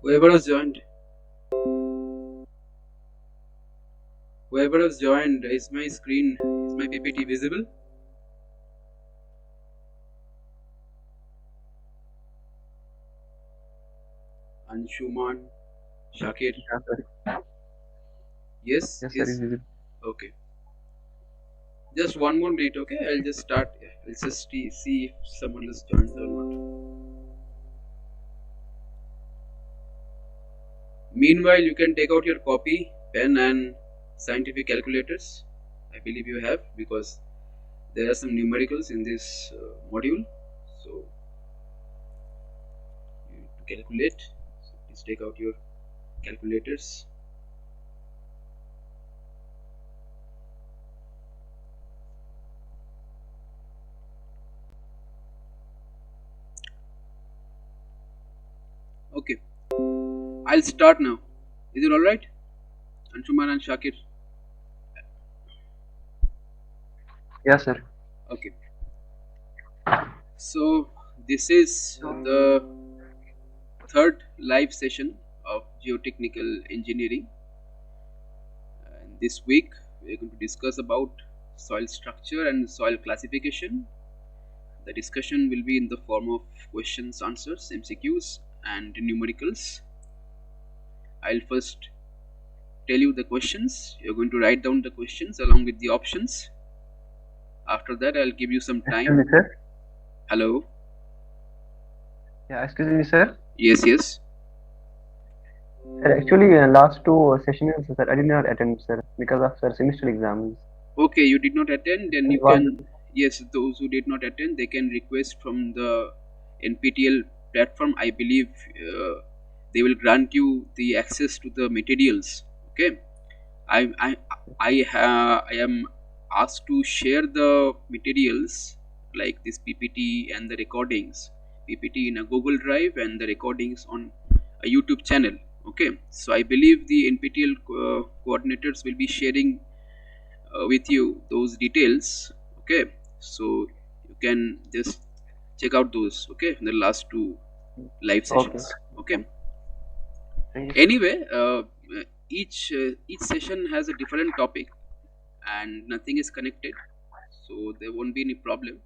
Whoever has joined, is my screen, is my PPT visible? Anshuman, Shakir, Yeah, sir. yes, Yes, sir. is okay. Just one more minute, okay? I'll just start. Let's just see if someone else joins or not. Meanwhile, you can take out your copy, pen, and scientific calculators. I believe you have because there are some numericals in this module. So, you need to calculate. So, please take out your calculators. Okay, I'll start now. Is it alright? Anshuman and Shakir. Yes, sir. Okay, so this is the third live session of geotechnical engineering. And this week we are going to discuss about soil structure and soil classification. The discussion will be in the form of questions, answers, MCQs, and numericals. I'll first tell you the questions. You're going to write down the questions along with the options. After that, I'll give you some Excuse time. me, sir. Hello? Yeah, excuse me, sir. Yes, yes. Sir, actually, last two sessions, sir, I did not attend, sir, because of sir semester exams. Okay, you did not attend, then It you was can, yes, those who did not attend, they can request from the NPTEL platform. I believe they will grant you the access to the materials. Okay, I I I am asked to share the materials like this PPT and the recordings, PPT in a Google Drive and the recordings on a YouTube channel. Okay, so I believe the NPTEL coordinators will be sharing with you those details. Okay, so you can just check out those. Okay, in the last two live okay. sessions. Okay, Thank you, sir. anyway, each session has a different topic and nothing is connected, so there won't be any problem.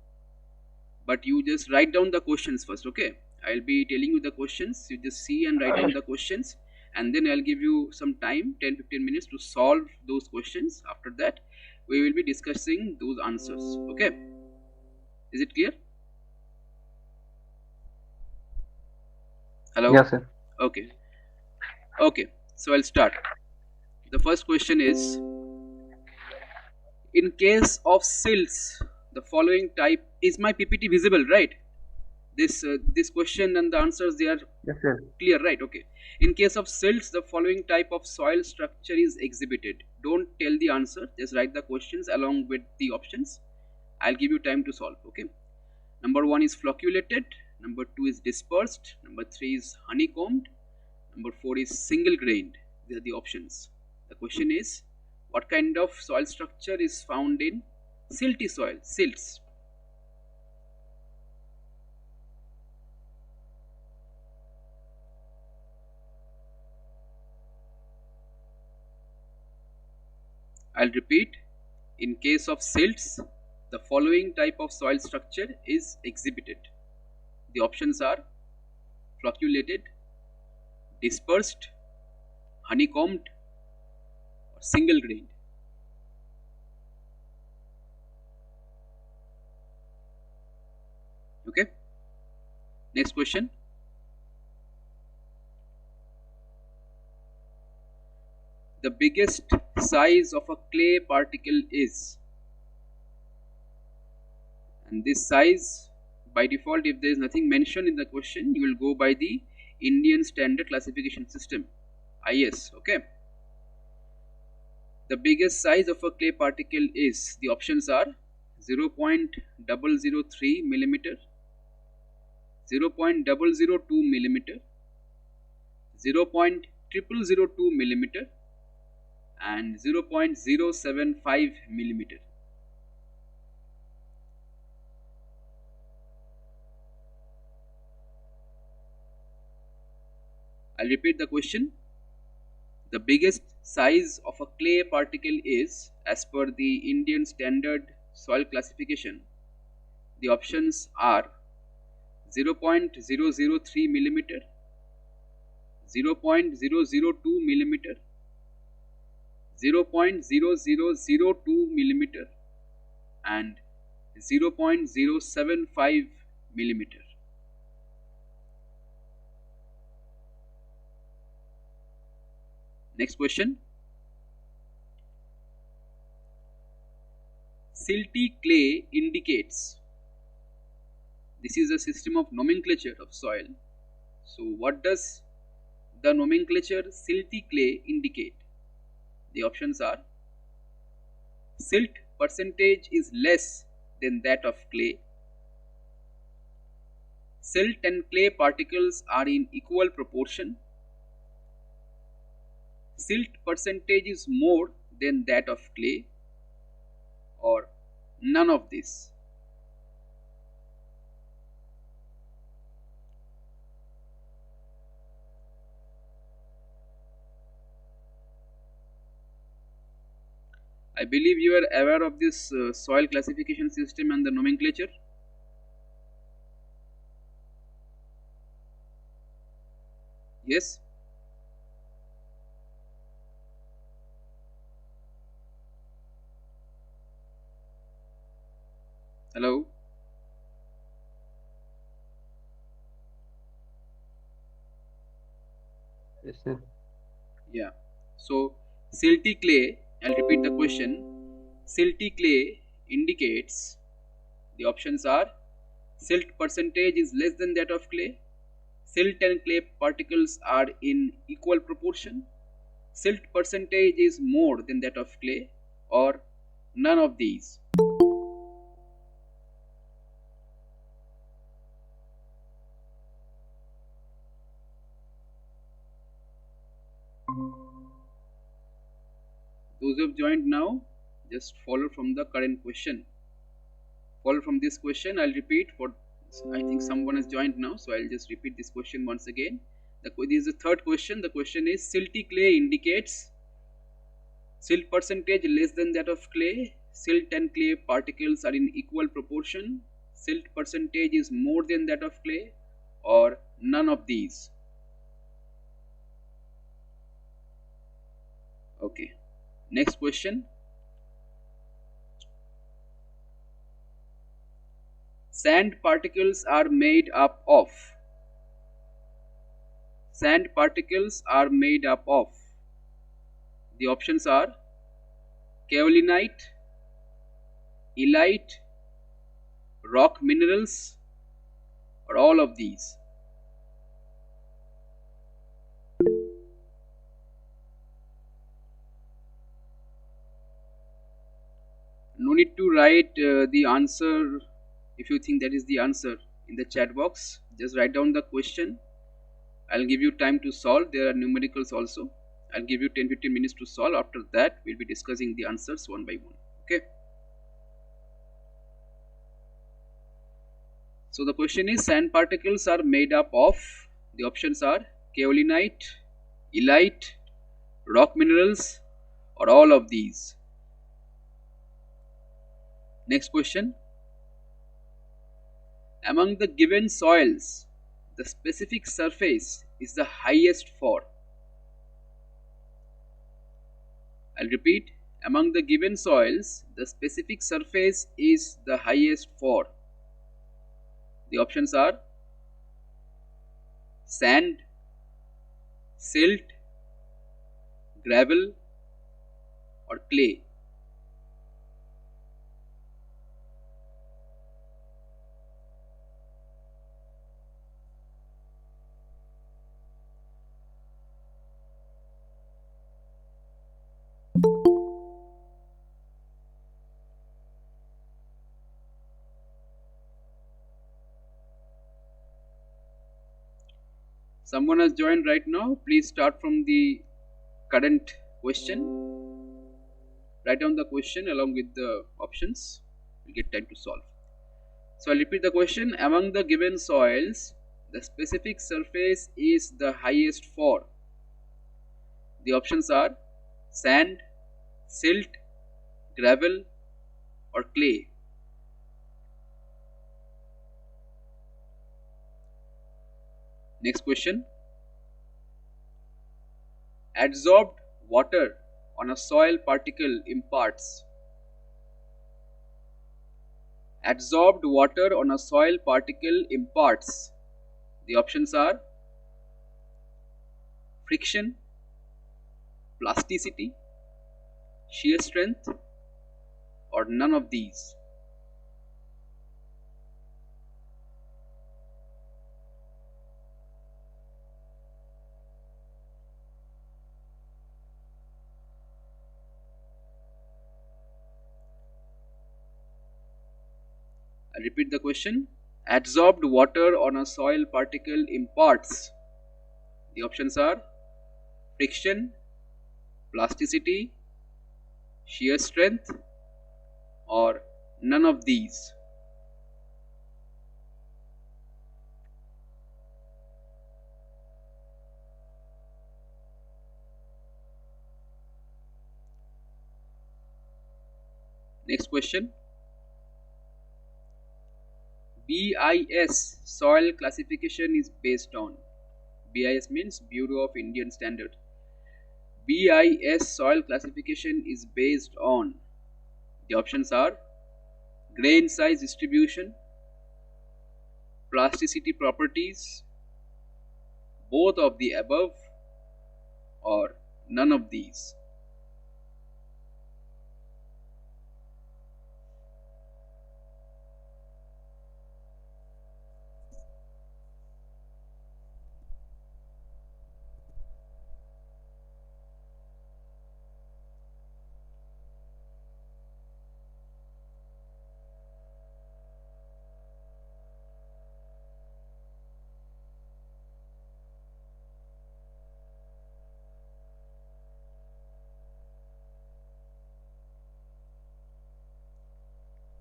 But you just write down the questions first. Okay, I'll be telling you the questions, you just see and write down the questions, and then I'll give you some time, 10-15 minutes, to solve those questions. After that, we will be discussing those answers. Okay, is it clear? Hello? Yes, sir. Okay, okay, so I'll start. The first question is, in case of silts, the following type, is my PPT visible, right? This question and the answers, they are Yes, sir. clear, right? Okay. In case of silts, the following type of soil structure is exhibited. Don't tell the answer, just write the questions along with the options. I'll give you time to solve. Okay. Number one is flocculated, number two is dispersed, number three is honeycombed, number four is single grained. These are the options. The question is, what kind of soil structure is found in silty soil? Silts. I'll repeat. In case of silts, the following type of soil structure is exhibited. The options are flocculated, dispersed, honeycombed, or single grained. Okay. Next question. The biggest size of a clay particle is, and this size, by default, if there is nothing mentioned in the question, you will go by the Indian Standard Classification System, IS. Okay. The biggest size of a clay particle is, the options are 0.003 millimeter, 0.002 millimeter, 0.0002 millimeter, and 0.075 millimeter. I'll repeat the question. The biggest size of a clay particle is, as per the Indian Standard Soil Classification, the options are 0.003 millimeter, 0.002 millimeter, 0.0002 millimeter, and 0.075 millimeter. Next question. Silty clay indicates. This is a system of nomenclature of soil. So what does the nomenclature silty clay indicate? The options are: silt percentage is less than that of clay, silt and clay particles are in equal proportion, silt percentage is more than that of clay, or none of this. I believe you are aware of this soil classification system and the nomenclature. Yes. Hello. Yes, sir. Yeah. So silty clay, I'll repeat the question. Silty clay indicates, the options are: silt percentage is less than that of clay, silt and clay particles are in equal proportion, silt percentage is more than that of clay, or none of these. Those who have joined now, just follow from the current question. Follow from this question. I'll repeat for, I think someone has joined now, so I'll just repeat this question once again. This is the third question. The question is: silty clay indicates silt percentage less than that of clay, silt and clay particles are in equal proportion, silt percentage is more than that of clay, or none of these. Okay. Next question. Sand particles are made up of. Sand particles are made up of. The options are: kaolinite, illite, rock minerals, or all of these. No need to write the answer if you think that is the answer in the chat box. Just write down the question. I'll give you time to solve. There are numericals also. I'll give you 10-15 minutes to solve. After that, we'll be discussing the answers one by one. Okay. So the question is: sand particles are made up of. The options are: kaolinite, illite, rock minerals, or all of these. Next question. Among the given soils, the specific surface is the highest for. I'll repeat. Among the given soils, the specific surface is the highest for. The options are: sand, silt, gravel, or clay. Someone has joined right now. Please start from the current question. Write down the question along with the options. We get time to solve. So I'll repeat the question. Among the given soils, the specific surface is the highest for. The options are sand, silt, gravel, or clay. Next question. Adsorbed water on a soil particle imparts. Adsorbed water on a soil particle imparts. The options are friction, plasticity, shear strength, or none of these. I repeat the question. Adsorbed water on a soil particle imparts. The options are friction, plasticity, shear strength, or none of these. Next question. BIS soil classification is based on. BIS means Bureau of Indian Standard. BIS soil classification is based on. The options are grain size distribution, plasticity properties, both of the above, or none of these.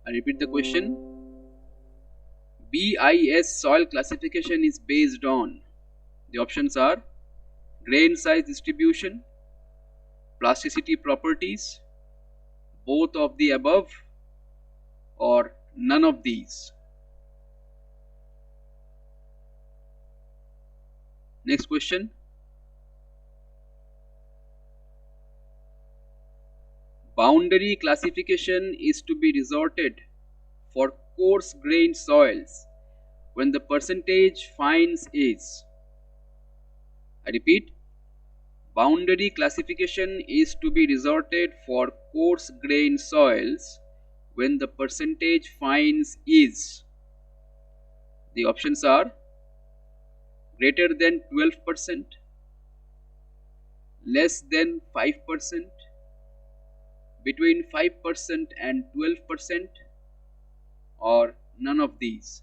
I repeat the question. BIS soil classification is based on. The options are grain size distribution, plasticity properties, both of the above, or none of these. Next question. Boundary classification is to be resorted for coarse grained soils when the percentage fines is. I repeat, boundary classification is to be resorted for coarse grained soils when the percentage fines is. The options are greater than 12%, less than 5%, between 5% and 12%, or none of these.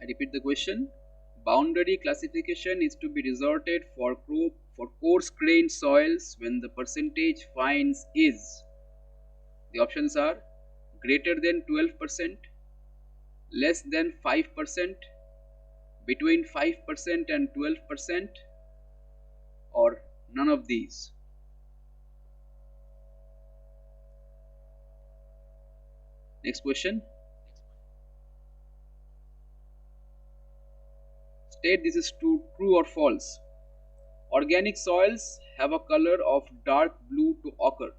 I repeat the question. Boundary classification is to be resorted for coarse grained soils when the percentage fines is. The options are greater than 12%, less than 5%, between 5% and 12%, or none of these. Next question. State this is true or false. Organic soils have a color of dark blue to ochre.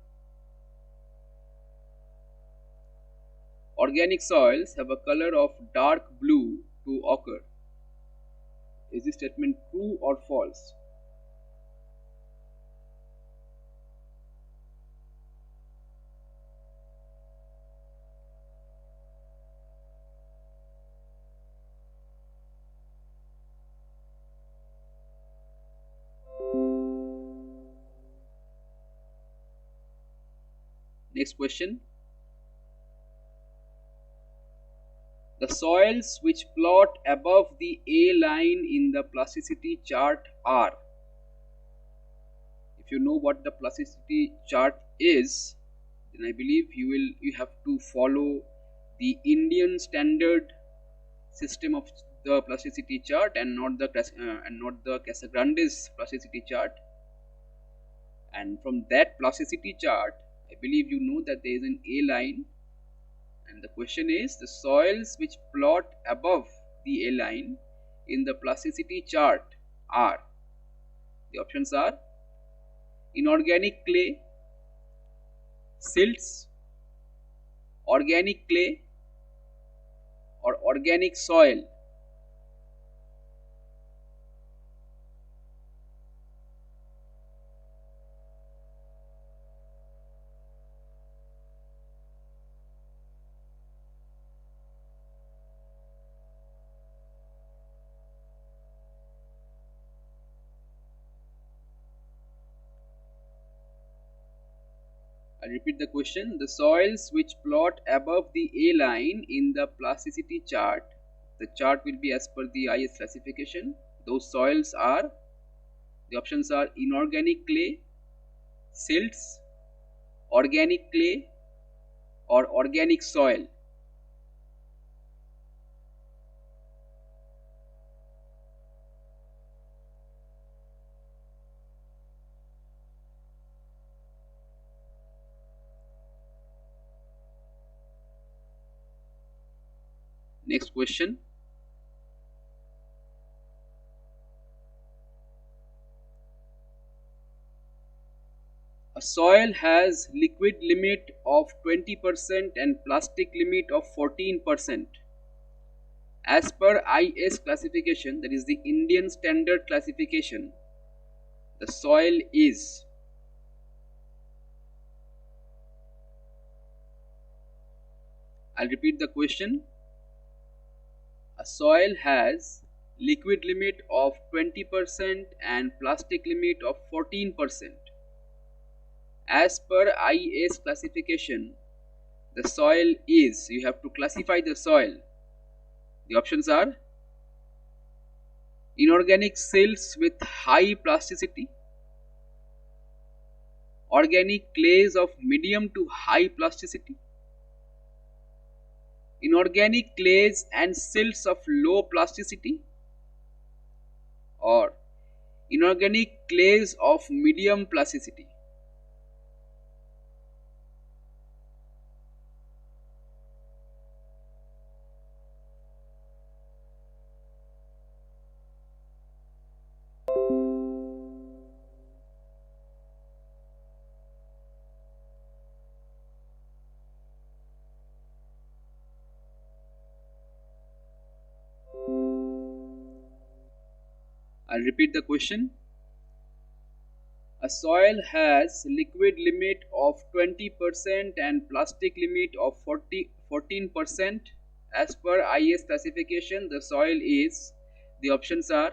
Organic soils have a color of dark blue to ochre. Is this statement true or false? Next question. The soils which plot above the A line in the plasticity chart are. If you know what the plasticity chart is, then I believe you have to follow the Indian standard system of the plasticity chart and not the Casagrande's plasticity chart. And from that plasticity chart, I believe you know that there is an A line, and the question is the soils which plot above the A line in the plasticity chart are. The options are inorganic clay, silts, organic clay, or organic soil. I'll repeat the question. The soils which plot above the A line in the plasticity chart, the chart will be as per the IS classification. Those soils are, the options are inorganic clay, silts, organic clay, or organic soil. Next question. A soil has liquid limit of 20% and plastic limit of 14%. As per IS classification, that is the Indian standard classification, the soil is. I'll repeat the question. A soil has liquid limit of 20% and plastic limit of 14%. As per IS classification, the soil is. You have to classify the soil. The options are inorganic silts with high plasticity, organic clays of medium to high plasticity, inorganic clays and silts of low plasticity, or inorganic clays of medium plasticity. I'll repeat the question. A soil has liquid limit of 20% and plastic limit of 14%. As per IS classification, the soil is. The options are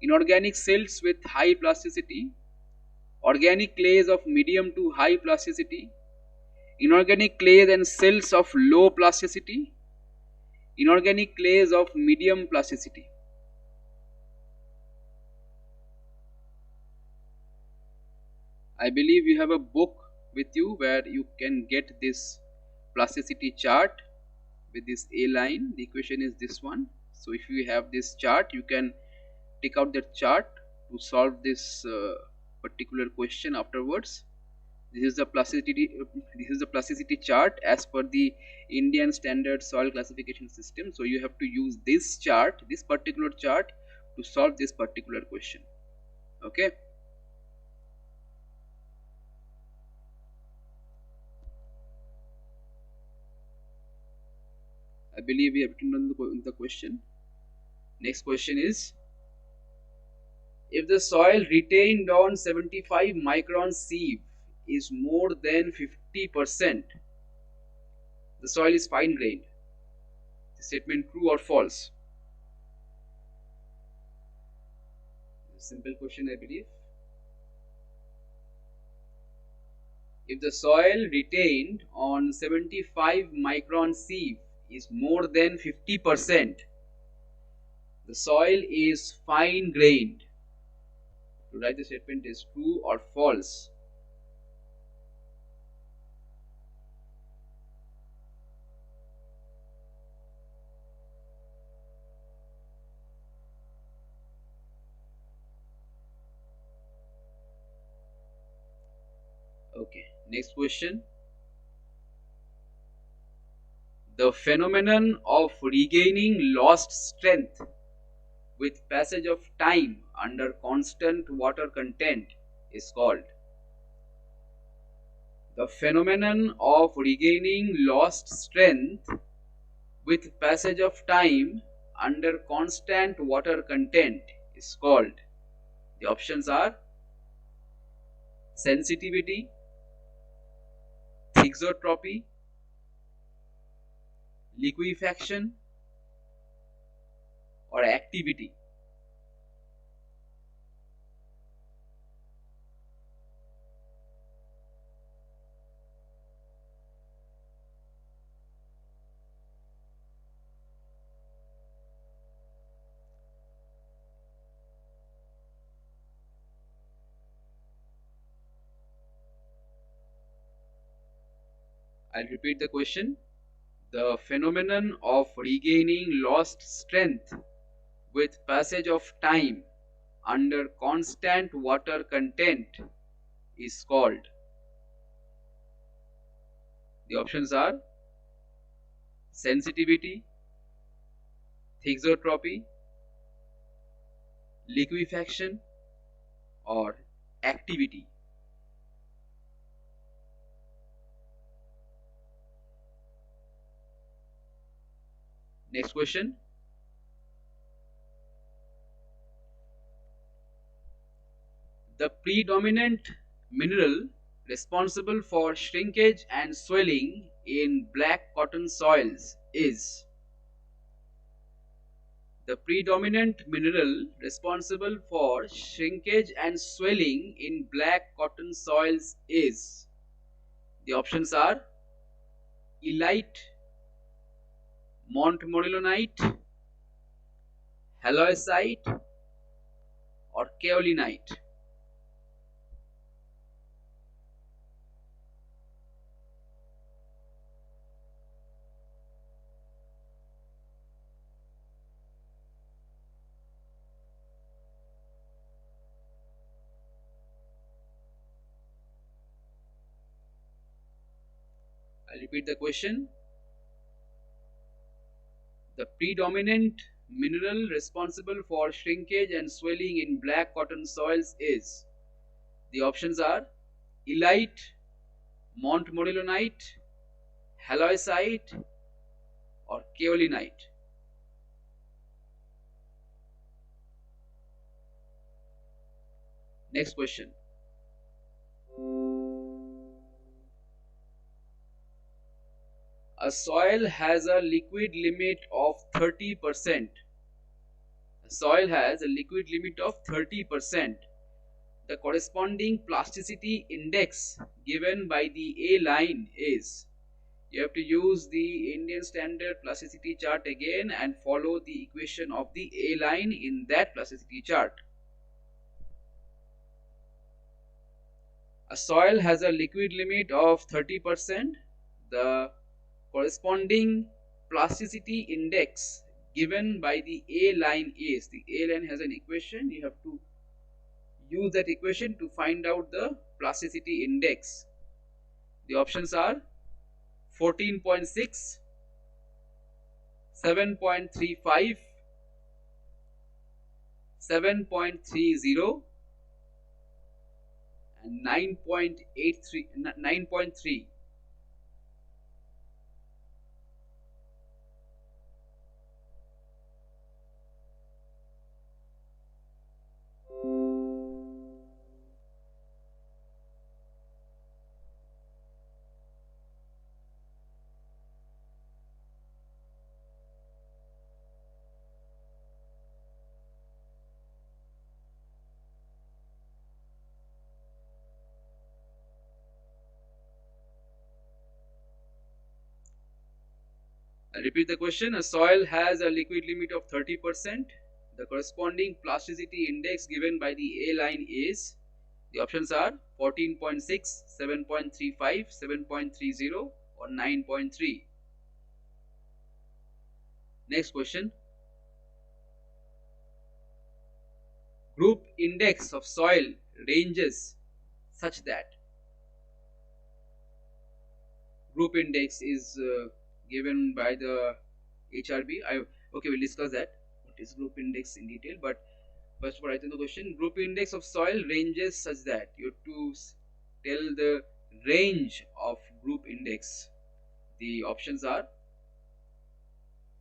inorganic silts with high plasticity, organic clays of medium to high plasticity, inorganic clays and silts of low plasticity, inorganic clays of medium plasticity. I believe you have a book with you where you can get this plasticity chart with this A line. The equation is this one. So if you have this chart, you can take out that chart to solve this particular question afterwards. This is the plasticity chart as per the Indian standard soil classification system. So you have to use this chart, this particular chart, to solve this particular question. Okay. I believe we have written down the question. Next question is, if the soil retained on 75 micron sieve is more than 50%, the soil is fine grained. The statement true or false? Simple question, I believe. If the soil retained on 75 micron sieve is more than 50%, the soil is fine grained. To write the statement is true or false. Okay, next question. The phenomenon of regaining lost strength with passage of time under constant water content is called. The phenomenon of regaining lost strength with passage of time under constant water content is called. The options are sensitivity, thixotropy, liquefaction, or activity. I'll repeat the question. The phenomenon of regaining lost strength with passage of time under constant water content is called. The options are sensitivity, thixotropy, liquefaction, or activity. Next question. The predominant mineral responsible for shrinkage and swelling in black cotton soils is. The predominant mineral responsible for shrinkage and swelling in black cotton soils is. The options are illite, montmorillonite, halloysite, or kaolinite. I'll repeat the question. The predominant mineral responsible for shrinkage and swelling in black cotton soils is. The options are illite, montmorillonite, halloysite, or kaolinite. Next question. A soil has a liquid limit of 30%. A soil has a liquid limit of 30%. The corresponding plasticity index given by the A line is. You have to use the Indian Standard Plasticity Chart again and follow the equation of the A line in that plasticity chart. A soil has a liquid limit of 30%. The corresponding plasticity index given by the A line is. The A line has an equation. You have to use that equation to find out the plasticity index. The options are 14.6, 7.35, 7.30, and 9.3. Repeat the question. A soil has a liquid limit of 30%. The corresponding plasticity index given by the A line is, the options are 14.6, 7.35, 7.30 or 9.3. Next question. Group index of soil ranges such that, group index is given by the HRB. Okay, we'll discuss that. What is group index in detail? But first of all, write in the question. Group index of soil ranges such that, you have to tell the range of group index. The options are,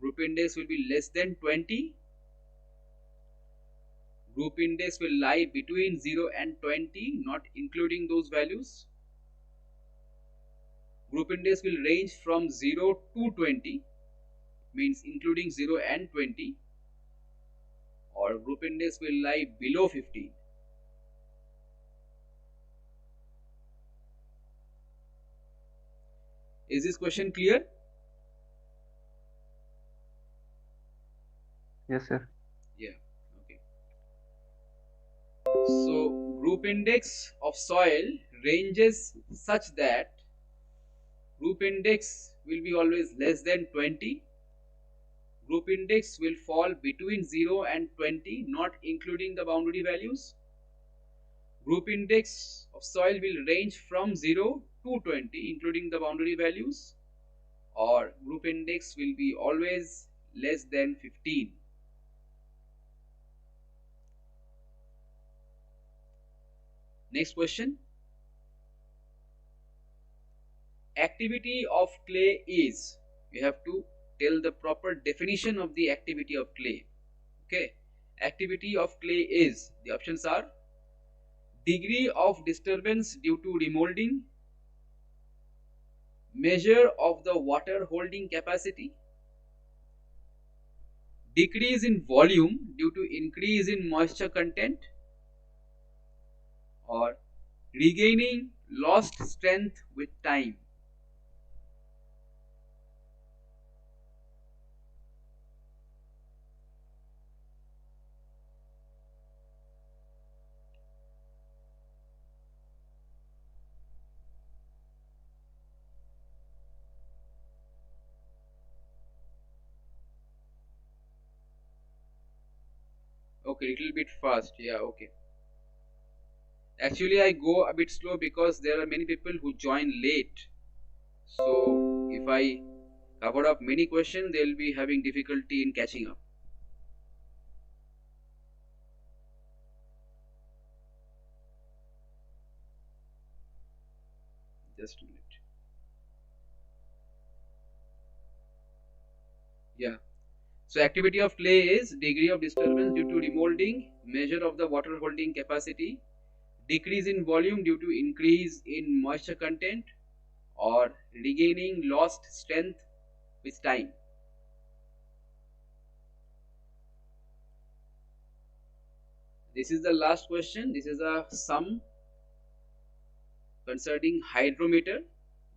group index will be less than 20. Group index will lie between 0 and 20, not including those values. Group index will range from 0 to 20, means including 0 and 20, or group index will lie below 15. Is this question clear? Yes, sir. Yeah, okay. So group index of soil ranges such that group index will be always less than 20. Group index will fall between 0 and 20, not including the boundary values. Group index of soil will range from 0 to 20, including the boundary values, or group index will be always less than 15. Next question. Activity of clay is, you have to tell the proper definition of the activity of clay. Okay, activity of clay is, the options are, degree of disturbance due to remolding, measure of the water holding capacity, decrease in volume due to increase in moisture content, or regaining lost strength with time. Okay, little bit fast. Yeah, okay. Actually, I go a bit slow because there are many people who join late. So, if I cover up many questions, they'll be having difficulty in catching up. Just a minute. Yeah. So activity of clay is degree of disturbance due to remolding, measure of the water holding capacity, decrease in volume due to increase in moisture content, or regaining lost strength with time. This is the last question. This is a sum concerning hydrometer.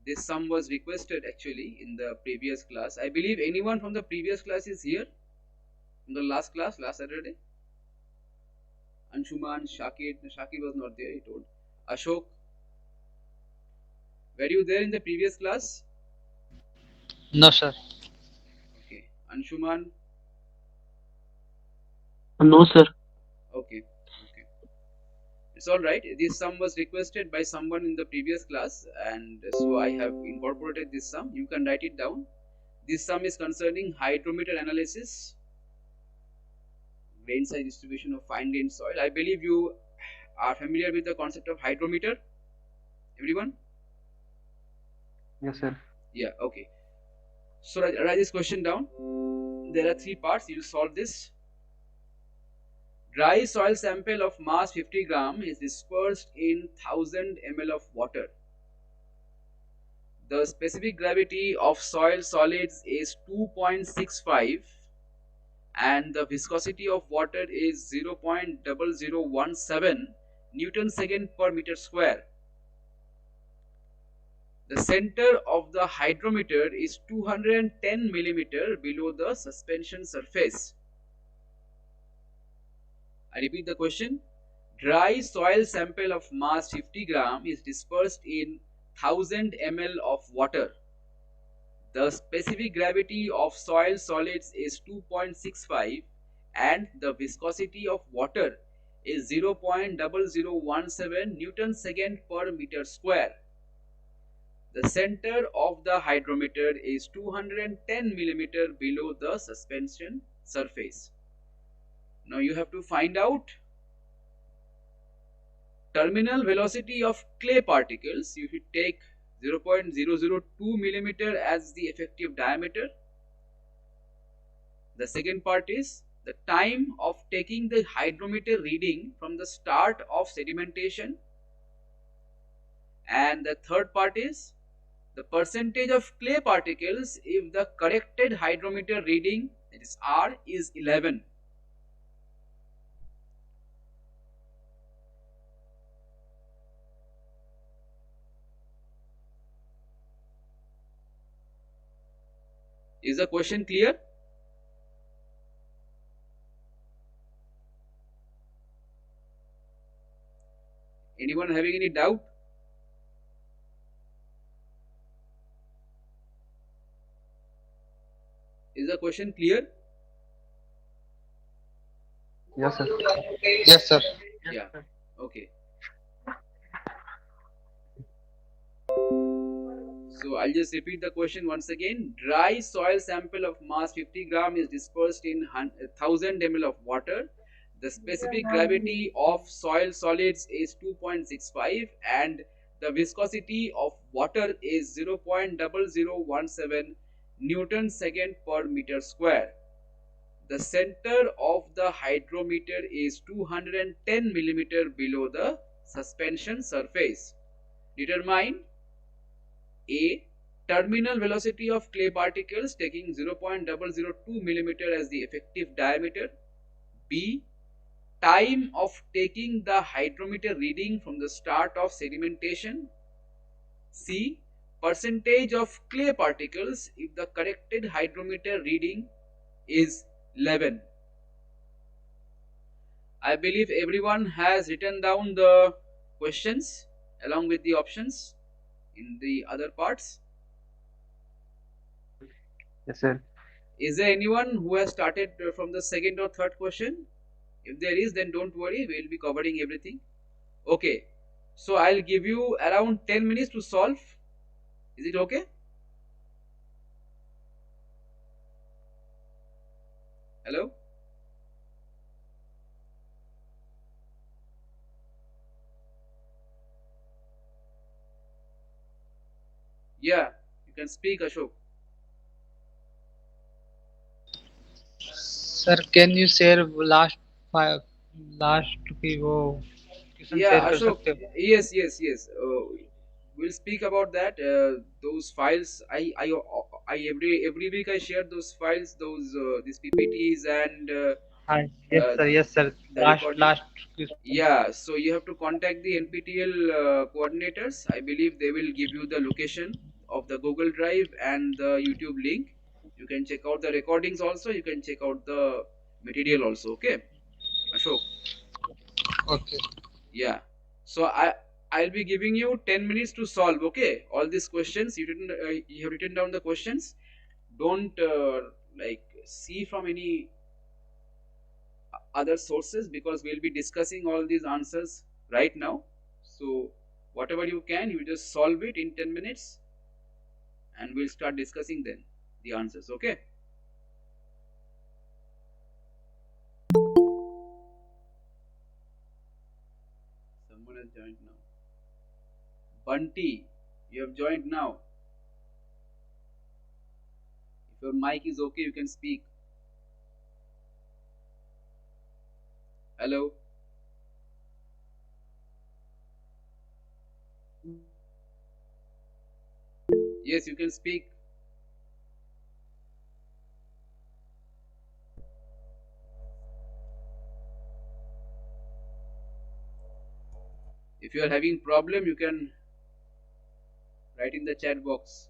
This sum was requested actually in the previous class. I believe anyone from the previous class is here, from the last class, last Saturday. Anshuman, Shakir was not there, he told. Ashok, were you there in the previous class? No, sir. Okay. Anshuman? No, sir. Okay. Okay. It's alright. This sum was requested by someone in the previous class, and so I have incorporated this sum. You can write it down. This sum is concerning hydrometer analysis, grain size distribution of fine grained soil. I believe you are familiar with the concept of hydrometer. Everyone? Yes, sir. Yeah, okay. So write this question down. There are 3 parts. You will solve this. Dry soil sample of mass 50 gram is dispersed in 1000 ml of water. The specific gravity of soil solids is 2.65 and the viscosity of water is 0.0017 Newton second per meter square. The center of the hydrometer is 210 millimeter below the suspension surface. I repeat the question. Dry soil sample of mass 50 gram is dispersed in 1000 ml of water. The specific gravity of soil solids is 2.65 and the viscosity of water is 0.0017 Newton second per meter square. The center of the hydrometer is 210 millimeter below the suspension surface. Now you have to find out terminal velocity of clay particles. You should take 0.002 millimeter as the effective diameter. The second part is the time of taking the hydrometer reading from the start of sedimentation. And the third part is the percentage of clay particles if the corrected hydrometer reading, that is R, is 11. Is the question clear? Anyone having any doubt? Is the question clear? Yes, sir. Yes, sir. Yeah. Okay. So I'll just repeat the question once again. Dry soil sample of mass 50 gram is dispersed in 1000 ml of water. The specific gravity of soil solids is 2.65 and the viscosity of water is 0.0017 Newton second per meter square. The center of the hydrometer is 210 millimeter below the suspension surface. Determine A. Terminal velocity of clay particles taking 0.002 millimeter as the effective diameter. B. Time of taking the hydrometer reading from the start of sedimentation. C. Percentage of clay particles if the corrected hydrometer reading is 11. I believe everyone has written down the questions along with the options in the other parts. Yes, sir. Is there anyone who has started from the second or third question? If there is, then don't worry, we will be covering everything. Okay, so I'll give you around 10 minutes to solve. Is it okay? Hello? Yeah, you can speak, Ashok. Sir can you share last की वो question Yeah, share कर Ashok. सकते हो? Yes. We'll speak about that. Those files, I every week I share those files, these PPTs and हाँ, yes sir, the last recording. Last Yeah, so you have to contact the NPTEL coordinators. I believe they will give you the location of the Google Drive and the YouTube link. You can check out the recordings also. You can check out the material also. Okay, Ashok. Okay Yeah. So I'll be giving you 10 minutes to solve. Okay, all these questions you have written down the questions. Don't like see from any other sources because we'll be discussing all these answers right now. So whatever you can, you just solve it in 10 minutes and we'll start discussing then the answers. Okay. Someone has joined now. Bunty, you have joined now. If your mic is okay, you can speak. Hello. Yes, you can speak. If you are having problem, you can Write in the chat box.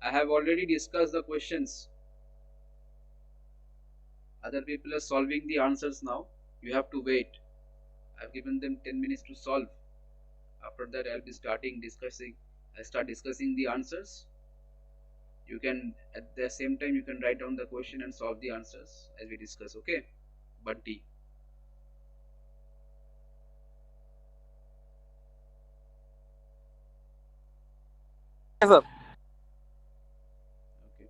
I have already discussed the questions. Other people are solving the answers now. You have to wait. I've given them 10 minutes to solve. After that, I'll be starting discussing. I start discussing the answers. You can, at the same time, you can write down the question and solve the answers as we discuss. Okay, Bunty. Yes, sir. Okay.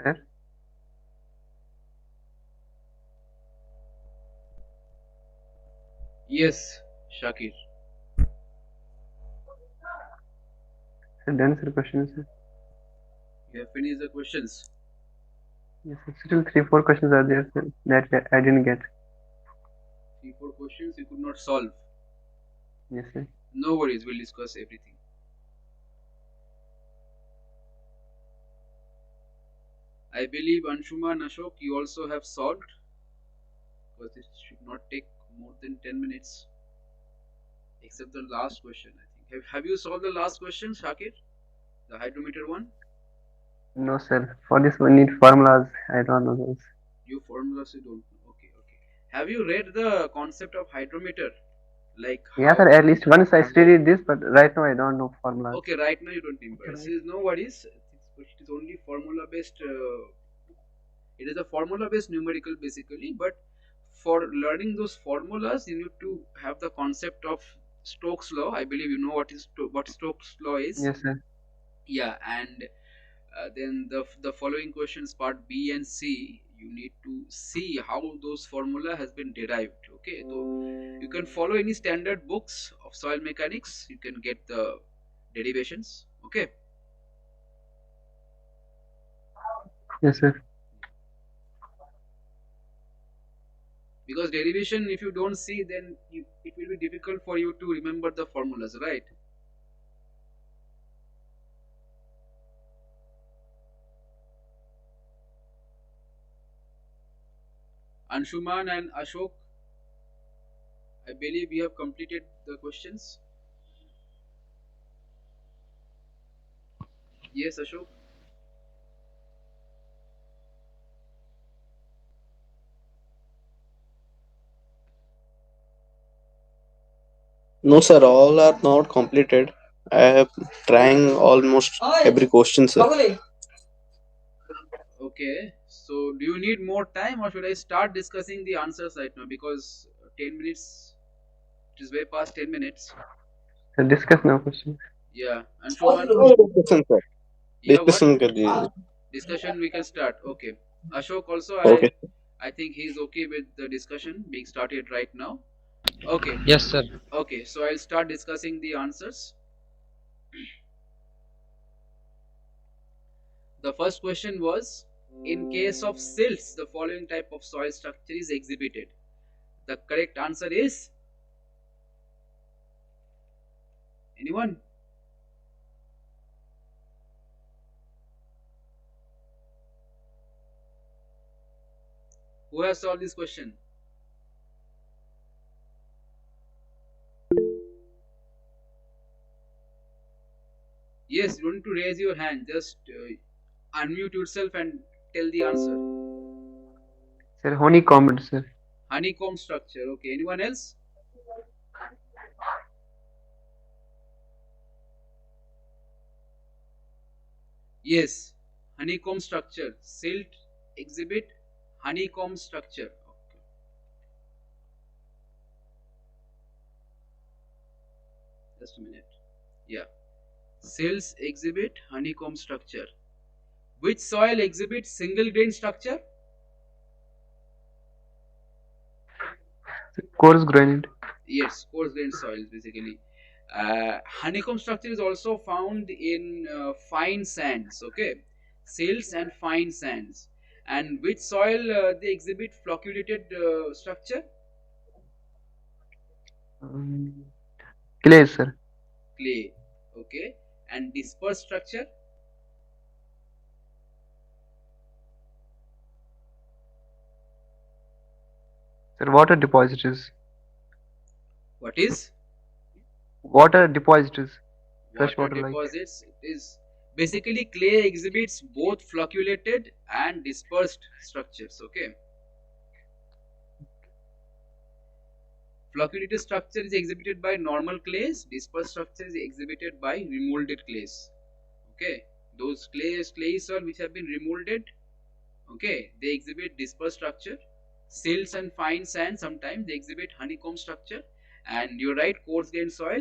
Sir, Yes, Shakir. sir, done sir questions, sir. You have finished the questions. Yes, sir. Still 3-4 questions are there, sir, that I didn't get. 3-4 questions you could not solve. Yes, sir. No worries, we'll discuss everything. I believe Anshuman Ashok, you also have solved, because it should not take more than 10 minutes, except the last question. I think. Have you solved the last question, Shakir? The hydrometer one? No, sir. For this one need formulas. I don't know those. You formulas you don't know. Okay, okay. Have you read the concept of hydrometer? Like Yeah, how? sir. At least once I studied this, but right now I don't know formulas. Okay, right now you don't remember. See, no worries. It is only formula based. It is a formula based numerical basically, but for learning those formulas, you need to have the concept of Stokes law. I believe you know what Stokes law is. Yes, sir. Yeah, and then the following questions, part B and C, you need to see how those formula has been derived. Okay, so you can follow any standard books of soil mechanics. You can get the derivations. Okay. Yes, sir. Because derivation, if you don't see, then it will be difficult for you to remember the formulas, right? Anshuman and Ashok, I believe you have completed the questions. Yes, Ashok. No, sir, all are not completed. I have trying almost every question, sir. Okay, so do you need more time, or should I start discussing the answers right now? Because 10 minutes, it is way past 10 minutes. So discuss now questions. Yeah, Anshuman, Discussion, sir. yeah, what? Discussion करिए. Discussion we can start. Okay. Ashok also, Okay. I think he's okay with the discussion being started right now. Okay. Yes, sir. Okay, so I'll start discussing the answers. The first question was, in case of silts, the following type of soil structure is exhibited. The correct answer is, anyone? Who has solved this question? Yes, you don't need to raise your hand. Just unmute yourself and tell the answer. Sir, honeycombed, sir. Honeycomb structure. Okay, anyone else? Yes, honeycomb structure. Silt exhibit honeycomb structure. Okay. Just a minute. Yeah. Silts exhibit honeycomb structure. Which soil exhibits single grain structure? Coarse granite. Yes, coarse grain soils basically. Honeycomb structure is also found in fine sands. Okay, silts and fine sands. And which soil they exhibit flocculated structure? Um, clay, sir. Clay. Okay, and dispersed structure? Sir, water depositors. What is? Water depositors. Fresh Water water like. deposits is basically clay exhibits both flocculated and dispersed structures. Okay, flocculated structure is exhibited by normal clays, dispersed structure is exhibited by remolded clays. Okay, those clay soil which have been remolded, okay, they exhibit dispersed structure. Silts and fine sand sometimes they exhibit honeycomb structure, and you're right, coarse grain soil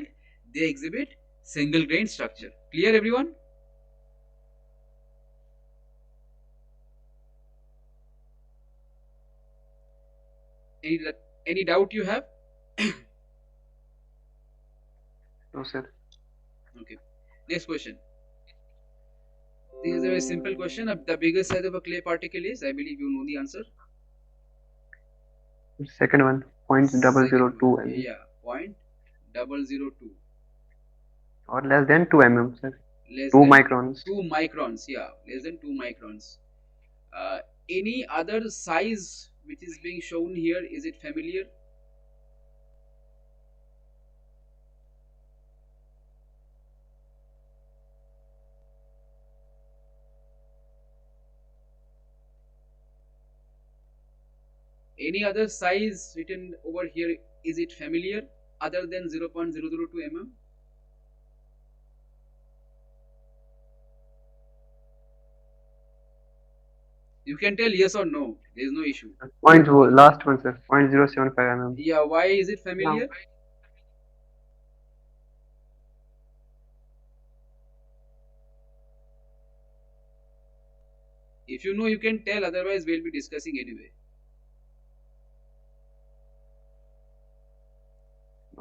they exhibit single grain structure. Clear, everyone? Any doubt you have? No, sir. Okay. Next question. This is a very simple question. The biggest size of a clay particle is, I believe you know the answer. Second one, Second 0.002 one. mm. Yeah, 0.002. Or less than 2 mm, sir. Less 2 than microns. 2 microns. Yeah, less than 2 microns. Any other size which is being shown here, is it familiar? Any other size written over here, is it familiar other than 0.002 mm? You can tell yes or no. There is no issue. Last one, sir. 0.075 mm. Yeah, why is it familiar? If you know, you can tell. Otherwise, we'll be discussing anyway.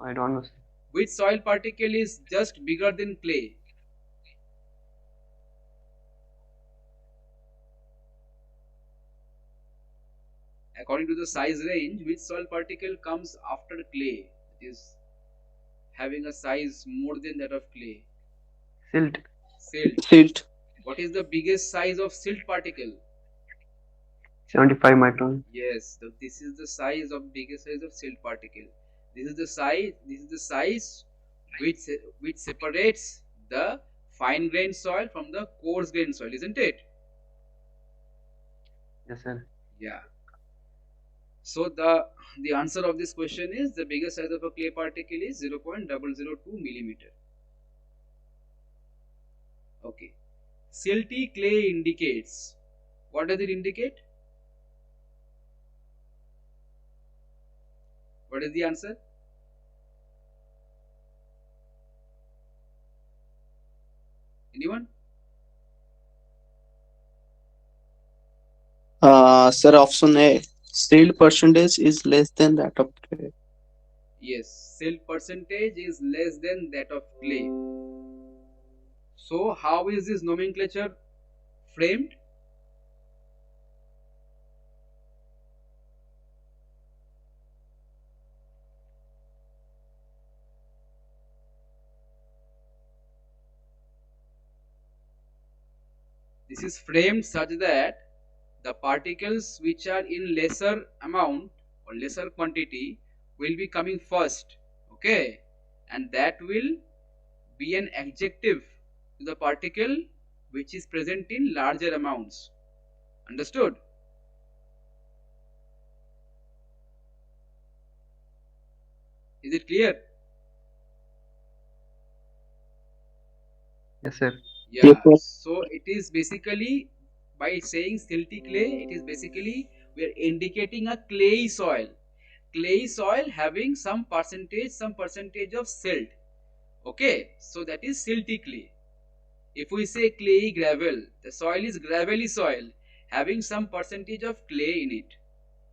I don't know, sir. Which soil particle is just bigger than clay? According to the size range, which soil particle comes after clay? It is having a size more than that of clay. Silt. Silt. Silt. What is the biggest size of silt particle? 75 micron. Yes, this is the size of biggest size of silt particle. This is the size. This is the size which separates the fine grained soil from the coarse grained soil, isn't it? Yes, sir. Yeah. So the answer of this question is the biggest size of a clay particle is 0.002 millimeter. Okay. Silty clay indicates. What does it indicate? What is the answer? Anyone? Sir, option A. Silt percentage is less than that of clay. Yes, silt percentage is less than that of clay. So how is this nomenclature framed? This is framed such that the particles which are in lesser amount or lesser quantity will be coming first, okay, and that will be an adjective to the particle which is present in larger amounts. Understood? Is it clear? Yes, sir. Yeah, Yes, sir. so it is basically, by saying silty clay, it is basically we are indicating a clayey soil. Clayey soil having some percentage of silt. Okay, so that is silty clay. If we say clayey gravel, the soil is gravelly soil having some percentage of clay in it.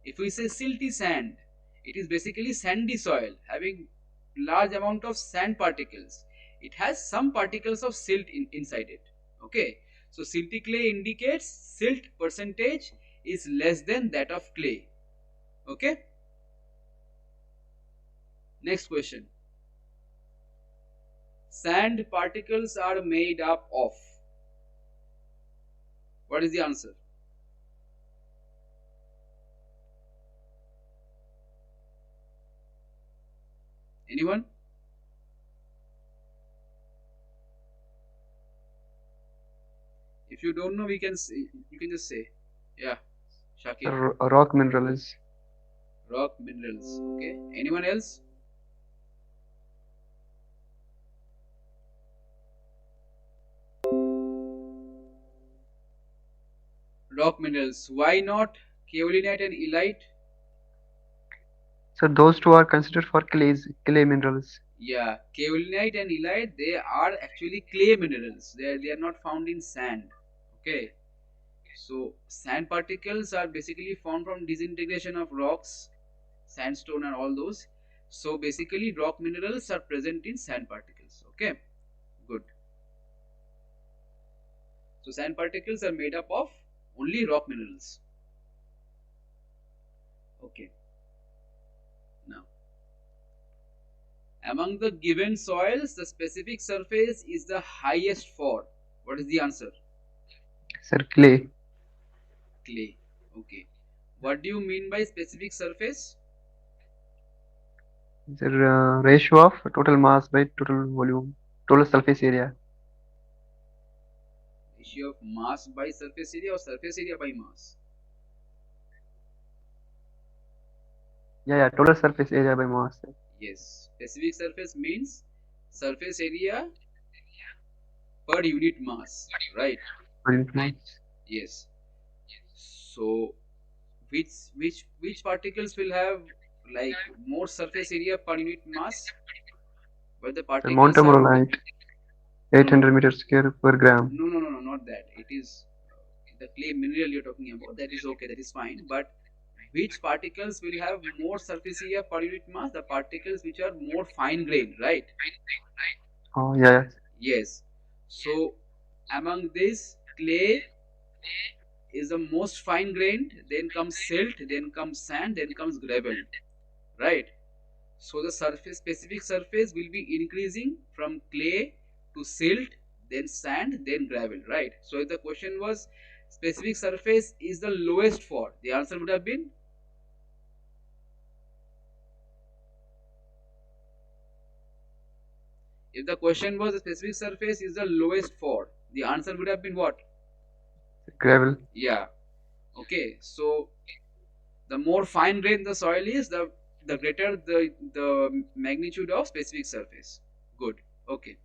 If we say silty sand, it is basically sandy soil having large amount of sand particles. It has some particles of silt inside it. Okay, so silty clay indicates silt percentage is less than that of clay. Okay, next question. Sand particles are made up of. What is the answer? Anyone? If you don't know, we can say, you can just say, yeah, Shakir. Rock minerals. Rock minerals. Okay. Anyone else? Rock minerals. Why not kaolinite and elite? So those two are considered for clay minerals. Yeah, kaolinite and elite, they are actually clay minerals. They are not found in sand. Okay. So sand particles are basically formed from disintegration of rocks sandstone and all those. So basically rock minerals are present in sand particles. Okay, good. So sand particles are made up of only rock minerals. Okay. Now, among the given soils, the specific surface is the highest for. What is the answer? Sir, clay. Clay. Okay. What do you mean by specific surface? The ratio of total mass by total volume, total surface area. Ratio of mass by surface area or surface area by mass? Yeah, total surface area by mass. Sir. Yes. Specific surface means surface area per unit mass, right? Per unit mass. Yes. So which particles will have like more surface area per unit mass? But the The particles are montamorolite, no, 800 meters square per gram. no, not that. It is the clay mineral you're talking about. That is okay, that is fine. But which particles will have more surface area per unit mass? The particles which are more fine grained, right? Oh, yeah. Yes. So among this, clay is the most fine grained, then comes silt, then comes sand, then comes gravel, right? So the surface, specific surface will be increasing from clay to silt, then sand, then gravel, right? So if the question was specific surface is the lowest for, the answer would have been if the question was the specific surface is the lowest for, the answer would have been what? Gravel. Yeah. Okay. So the more fine grained the soil is, the greater the magnitude of specific surface. Good. Okay.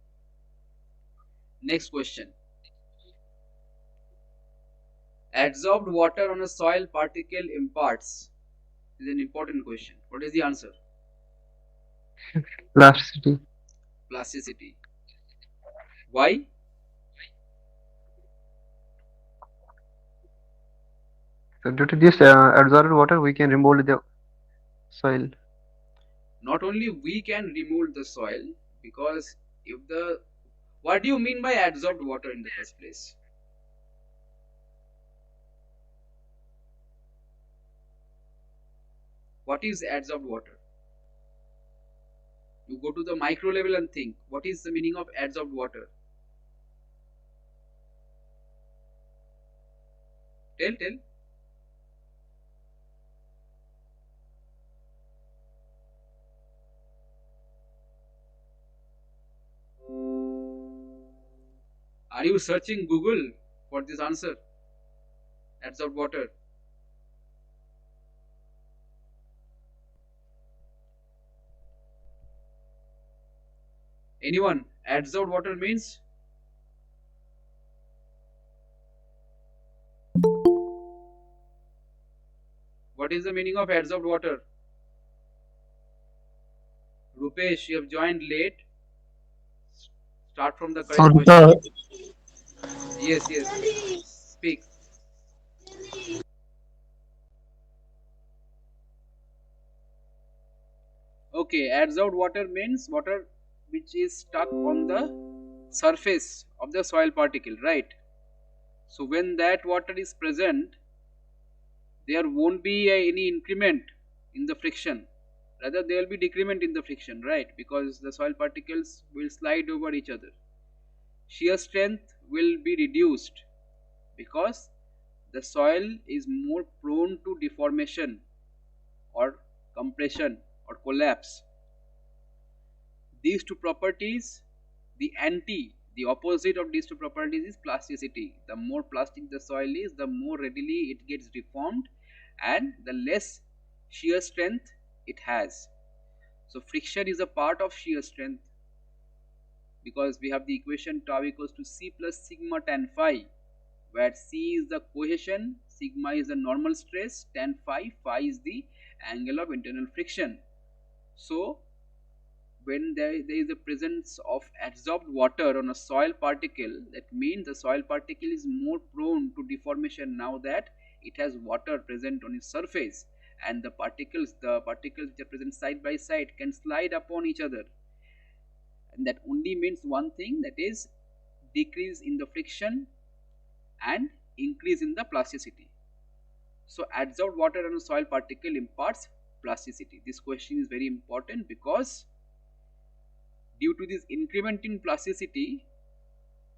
Next question. Adsorbed water on a soil particle imparts is an important question. What is the answer? Plasticity. Plasticity. Why? So due to this absorbed water, we can remold the soil. Not only we can remove the soil, because if the what do you mean by adsorbed water in the first place? What is adsorbed water? You go to the micro level and think, what is the meaning of adsorbed water? Tell. Are you searching Google for this answer? Adsorbed water. Anyone? Adsorbed water means? What is the meaning of adsorbed water? Rupesh, you have joined late. Start from the correct question. Yes. Speak. Okay, adsorbed water means water which is stuck on the surface of the soil particle, right? So when that water is present, there won't be any increment in the friction. Rather, there will be decrement in the friction, right? Because the soil particles will slide over each other. Shear strength will be reduced because the soil is more prone to deformation or compression or collapse. These two properties, the opposite of these two properties is plasticity. The more plastic the soil is, the more readily it gets deformed and the less shear strength it has. So friction is a part of shear strength, because we have the equation tau equals to c plus sigma tan phi, where c is the cohesion, sigma is the normal stress, tan phi is the angle of internal friction. So when there is the presence of adsorbed water on a soil particle, that means the soil particle is more prone to deformation now that it has water present on its surface, and the particles which are present side by side can slide upon each other, and that only means one thing, that is decrease in the friction and increase in the plasticity. So adsorbed water on a soil particle imparts plasticity. This question is very important because due to this increment in plasticity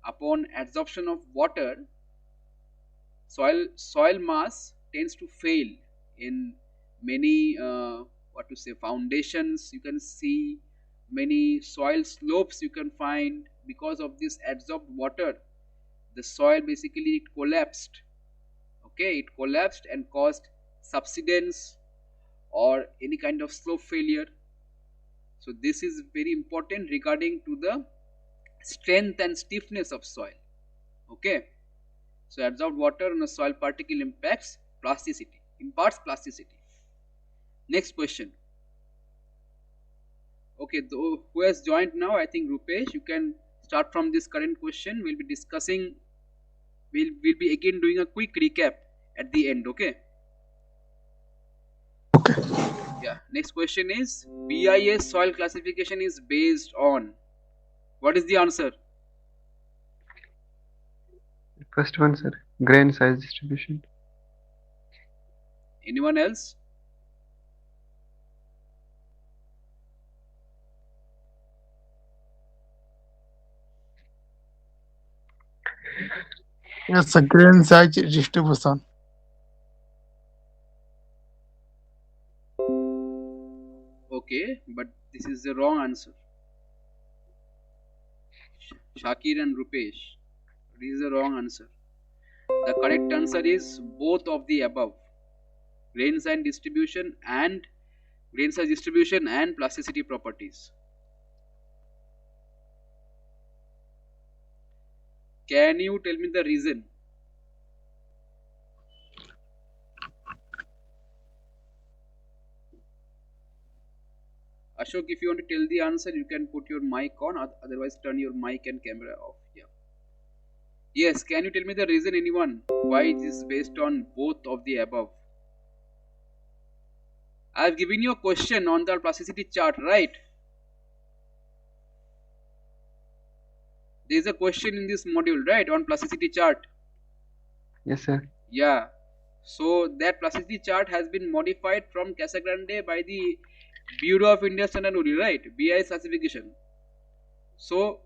upon adsorption of water, soil mass tends to fail in many foundations. You can see many soil slopes you can find because of this adsorbed water. The soil basically it collapsed. Okay, it collapsed and caused subsidence or any kind of slope failure. So this is very important regarding to the strength and stiffness of soil. Okay, so adsorbed water on a soil particle imparts plasticity. Next question. Okay, who has joined now? I think Rupesh, you can start from this current question. We'll be discussing, we'll be again doing a quick recap at the end. Okay. Yeah, next question is, BIS soil classification is based on, what is the answer? First one, sir. Grain size distribution. Anyone else? Yes, a grain size distribution. Okay, but this is the wrong answer. Shakir and Rupesh, this is the wrong answer. The correct answer is both of the above. Grain size distribution and plasticity properties. Can you tell me the reason? Ashok, if you want to tell the answer, you can put your mic on, otherwise turn your mic and camera off. Yeah. Yes, can you tell me the reason, anyone? Why it is based on both of the above? I have given you a question on the plasticity chart, right? There is a question in this module, right, on plasticity chart. Yes, sir. Yeah. So that plasticity chart has been modified from Casagrande by the Bureau of Indian Standard only, right? BIS classification. So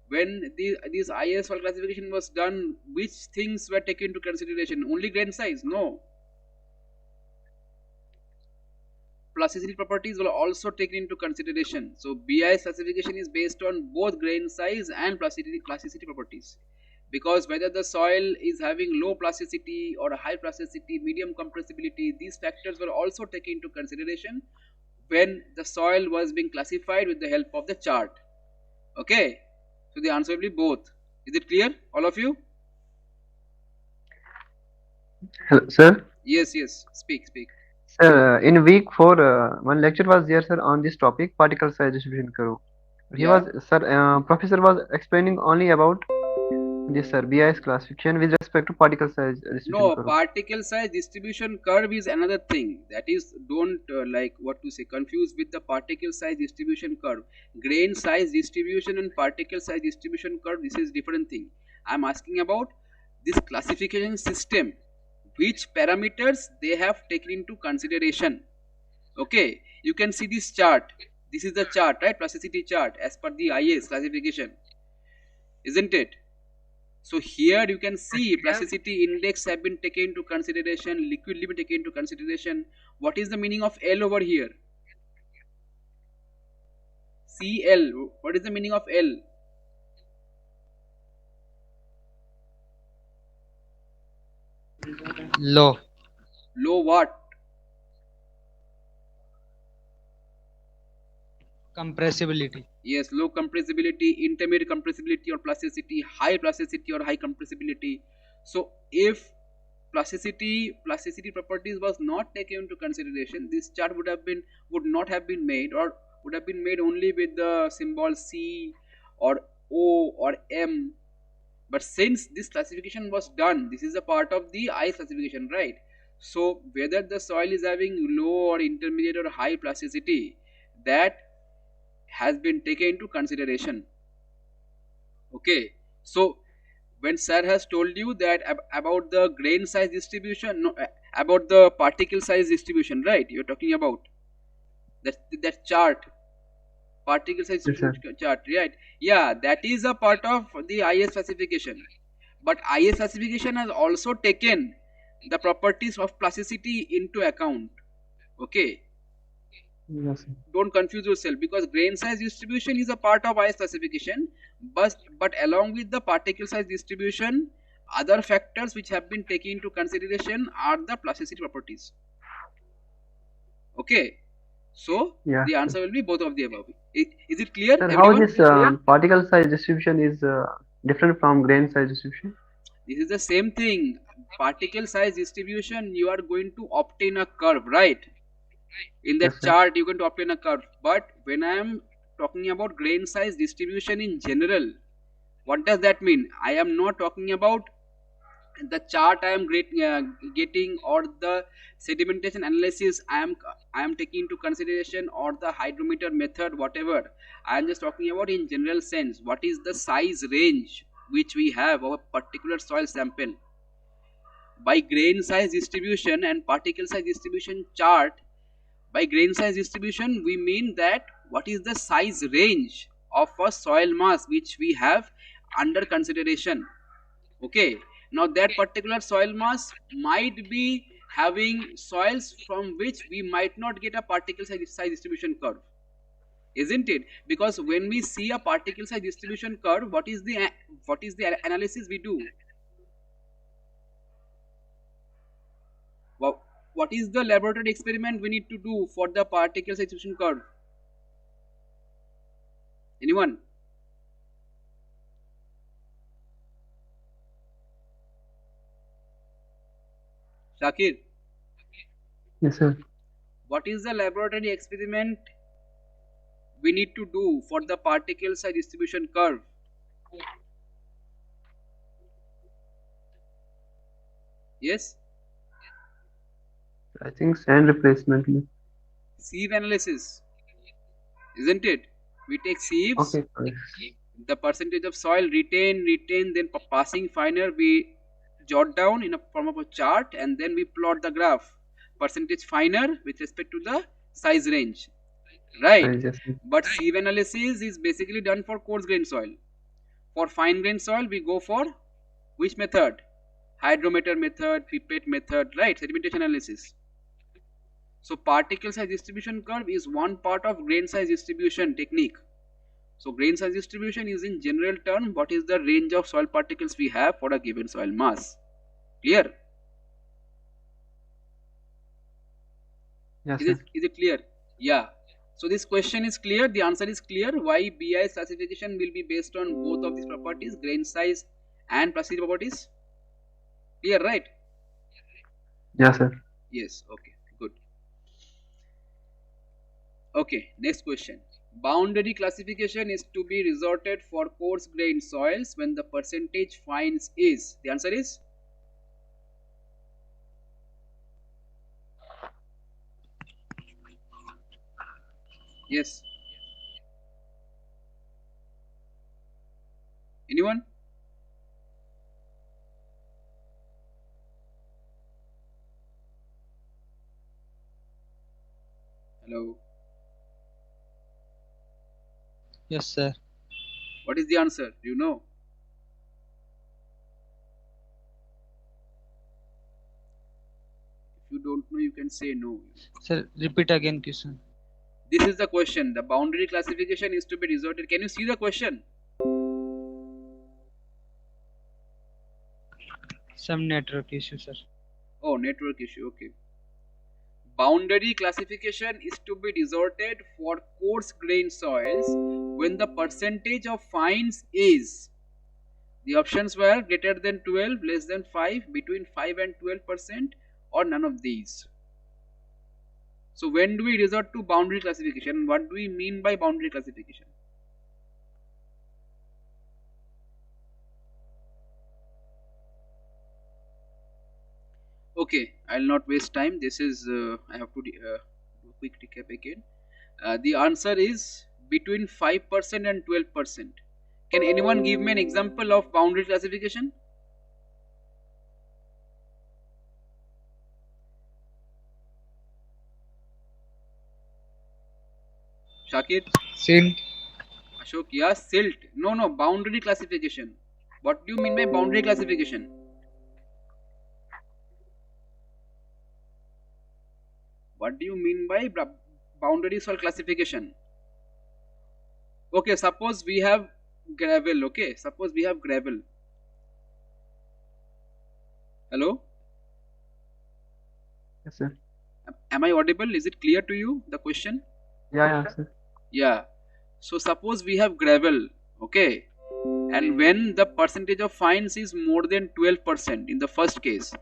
when this IS soil classification was done, which things were taken into consideration? Only grain size? No. Plasticity properties were also taken into consideration. So BIS classification is based on both grain size and plasticity properties. Because whether the soil is having low plasticity or high plasticity, medium compressibility, these factors were also taken into consideration when the soil was being classified with the help of the chart. Okay, so the answer will be both. Is it clear, all of you? Hello, sir. Yes, speak. Sir, in week 4, one lecture was there, sir, on this topic, particle size distribution curve. Professor was explaining only about this, sir, BIS classification with respect to particle size distribution No, curve. particle size distribution curve is another thing. That is, don't confuse with the particle size distribution curve. Grain size distribution and particle size distribution curve, this is different thing. I am asking about this classification system. Which parameters they have taken into consideration? Okay, you can see this chart. This is the chart, right? Plasticity chart as per the IS classification, isn't it? So here you can see plasticity index have been taken into consideration, liquid limit taken into consideration. What is the meaning of L over here? CL. What is the meaning of L? Low. Low what? Compressibility. Yes, low compressibility, intermediate compressibility or plasticity, high plasticity or high compressibility. So if plasticity properties was not taken into consideration, this chart would not have been made, or would have been made only with the symbol C or O or M. But since this classification was done, this is a part of the IS classification, right? So whether the soil is having low or intermediate or high plasticity, that has been taken into consideration. Okay, so when sir has told you that about the grain size distribution, no, about the particle size distribution, right? You're talking about that chart, particle size Yes, sir. distribution chart, right? Yeah, that is a part of the IS specification. But IS specification has also taken the properties of plasticity into account. Okay, Yes, sir. don't confuse yourself, because grain size distribution is a part of IS specification, but along with the particle size distribution, other factors which have been taken into consideration are the plasticity properties. Okay, so Yeah, the sir. answer will be both of the above. Is it clear, Sir, how everyone? this particle size distribution is different from grain size distribution? This is the same thing. Particle size distribution, you are going to obtain a curve, right? In Yes, that sir. chart you can obtain a curve. But when I am talking about grain size distribution in general, what does that mean? I am not talking about the chart I am getting, or the sedimentation analysis I am taking into consideration, or the hydrometer method, whatever. I am just talking about in general sense, what is the size range which we have of a particular soil sample. By grain size distribution and particle size distribution chart, by grain size distribution we mean that what is the size range of a soil mass which we have under consideration. Okay, now that particular soil mass might be having soils from which we might not get a particle size distribution curve, isn't it? Because when we see a particle size distribution curve, what is the analysis we do? What is the laboratory experiment we need to do for the particle size distribution curve? Anyone? Shakir, Yes, sir. what is the laboratory experiment we need to do for the particle size distribution curve? Yes, I think sand replacement. sieve analysis, isn't it? We take sieves, Okay, correct. the percentage of soil retain, then passing finer we jot down in a form of a chart, and then we plot the graph. Percentage finer with respect to the size range, right? Yes, sir. But sieve analysis is basically done for coarse grain soil. For fine grain soil, we go for which method? Hydrometer method, pipette method, right? Sedimentation analysis. So particle size distribution curve is one part of grain size distribution technique. So grain size distribution is in general term what is the range of soil particles we have for a given soil mass. Clear? Yes, Is sir. it clear? Yeah. So this question is clear. The answer is clear. Why BIS classification will be based on both of these properties, grain size and plasticity properties. Clear, right? Yes, sir. Yes. Okay. Good. Okay. Next question. Boundary classification is to be resorted for coarse grain soils when the percentage fines is. The answer is yes. Anyone? Hello. Yes, sir. What is the answer? Do you know? If you don't know, you can say no. Sir, repeat again question. This is the question. The boundary classification is to be resorted. Can you see the question? Some network issue, sir. Oh, network issue. Okay. Boundary classification is to be resorted for coarse grain soils when the percentage of fines is. The options were greater than 12, less than 5, between 5 and 12%, or none of these. So when do we resort to boundary classification? What do we mean by boundary classification? Okay, I'll not waste time. This is I have to do a quick recap again. The answer is between 5% and 12%. Can anyone give me an example of boundary classification? Shakir, Silt. Ashok, yeah, silt. No, boundary classification. What do you mean by boundary classification? What do you mean by boundary soil classification? Okay, suppose we have gravel. Okay, suppose we have gravel. Hello, Yes, sir. am I audible? Is it clear to you the question? Yeah, sir. Yeah. So suppose we have gravel. Okay, and when the percentage of fines is more than 12% in the first case,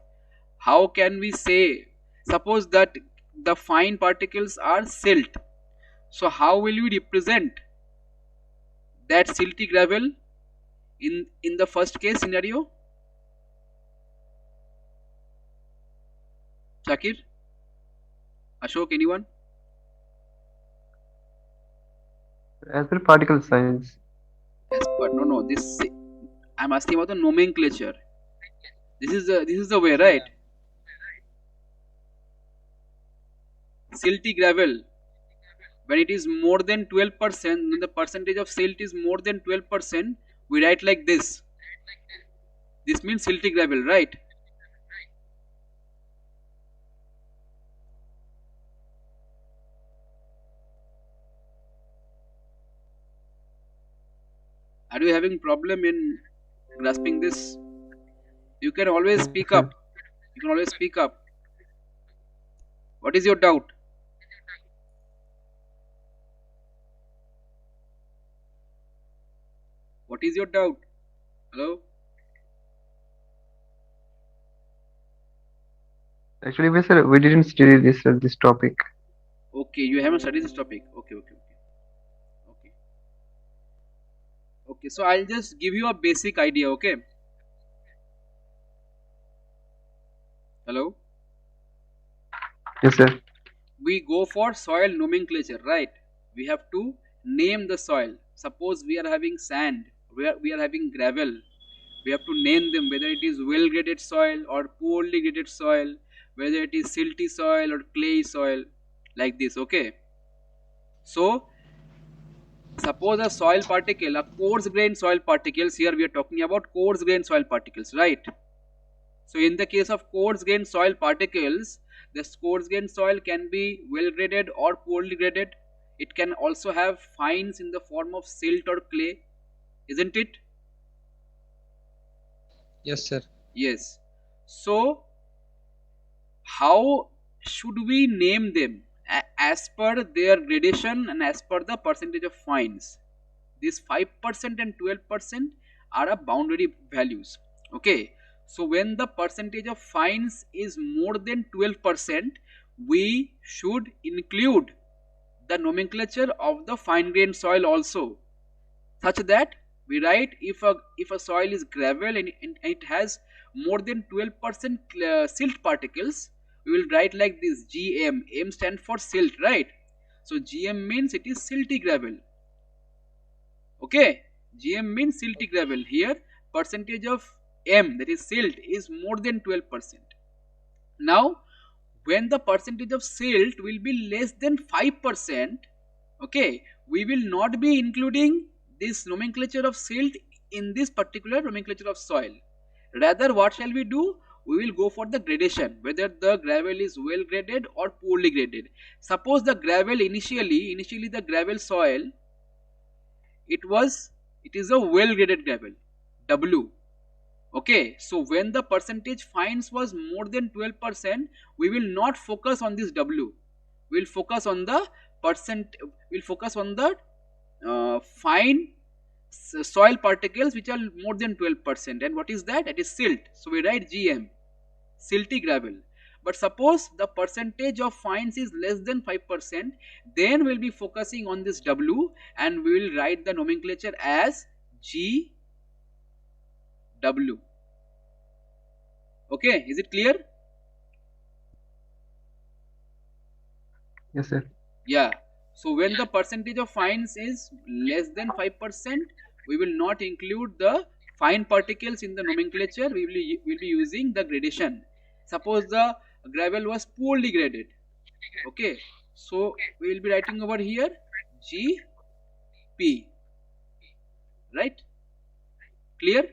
how can we say, suppose that the fine particles are silt, so how will you represent that silty gravel in the first case scenario? Shakir, Ashok, anyone? As per particle size. As per, no, this I'm asking about the nomenclature. This is the way, right? Silty gravel, when it is more than 12%, when the percentage of silt is more than 12%, we write like this. This means silty gravel, right? Are you having problem in grasping this? You can always Yes, speak sir. up. You can always speak up. What is your doubt? What is your doubt? Hello? Actually, we didn't study this topic. Okay, you haven't studied this topic. Okay. Okay, so I'll just give you a basic idea, okay? Hello? Yes, sir. We go for soil nomenclature, right? We have to name the soil. Suppose we are having sand, we are having gravel. We have to name them, whether it is well graded soil or poorly graded soil, whether it is silty soil or clay soil, like this, okay? So, suppose a soil particle, a coarse grained soil particles, here we are talking about coarse grained soil particles, right? So in the case of coarse grained soil particles, this coarse grained soil can be well graded or poorly graded. It can also have fines in the form of silt or clay, isn't it? Yes, sir. Yes. So how should we name them? As per their gradation and as per the percentage of fines. These 5% and 12% are a boundary values. Okay. So when the percentage of fines is more than 12%, we should include the nomenclature of the fine grained soil also, such that we write if a soil is gravel and it has more than 12% silt particles, we will write like this: GM. M stand for silt, right? So GM means it is silty gravel. Okay, GM means silty gravel. Here percentage of M, that is silt, is more than 12%. Now when the percentage of silt will be less than 5%, okay, we will not be including this nomenclature of silt in this particular nomenclature of soil. Rather, what shall we do? We will go for the gradation, whether the gravel is well graded or poorly graded. Suppose the gravel initially the gravel soil, it is a well graded gravel, W. Okay, so when the percentage fines was more than 12%, we will not focus on this W. We will focus on the fine soil particles which are more than 12%. And what is that? That is silt. So we write GM, silty gravel. But suppose the percentage of fines is less than 5%, then we'll be focusing on this W and we will write the nomenclature as GW. Okay, is it clear? Yes, sir. Yeah. So when the percentage of fines is less than 5%, we will not include the fine particles in the nomenclature. Will be using the gradation. Suppose the gravel was poorly graded. Okay. So we will be writing over here GP. Right? Clear?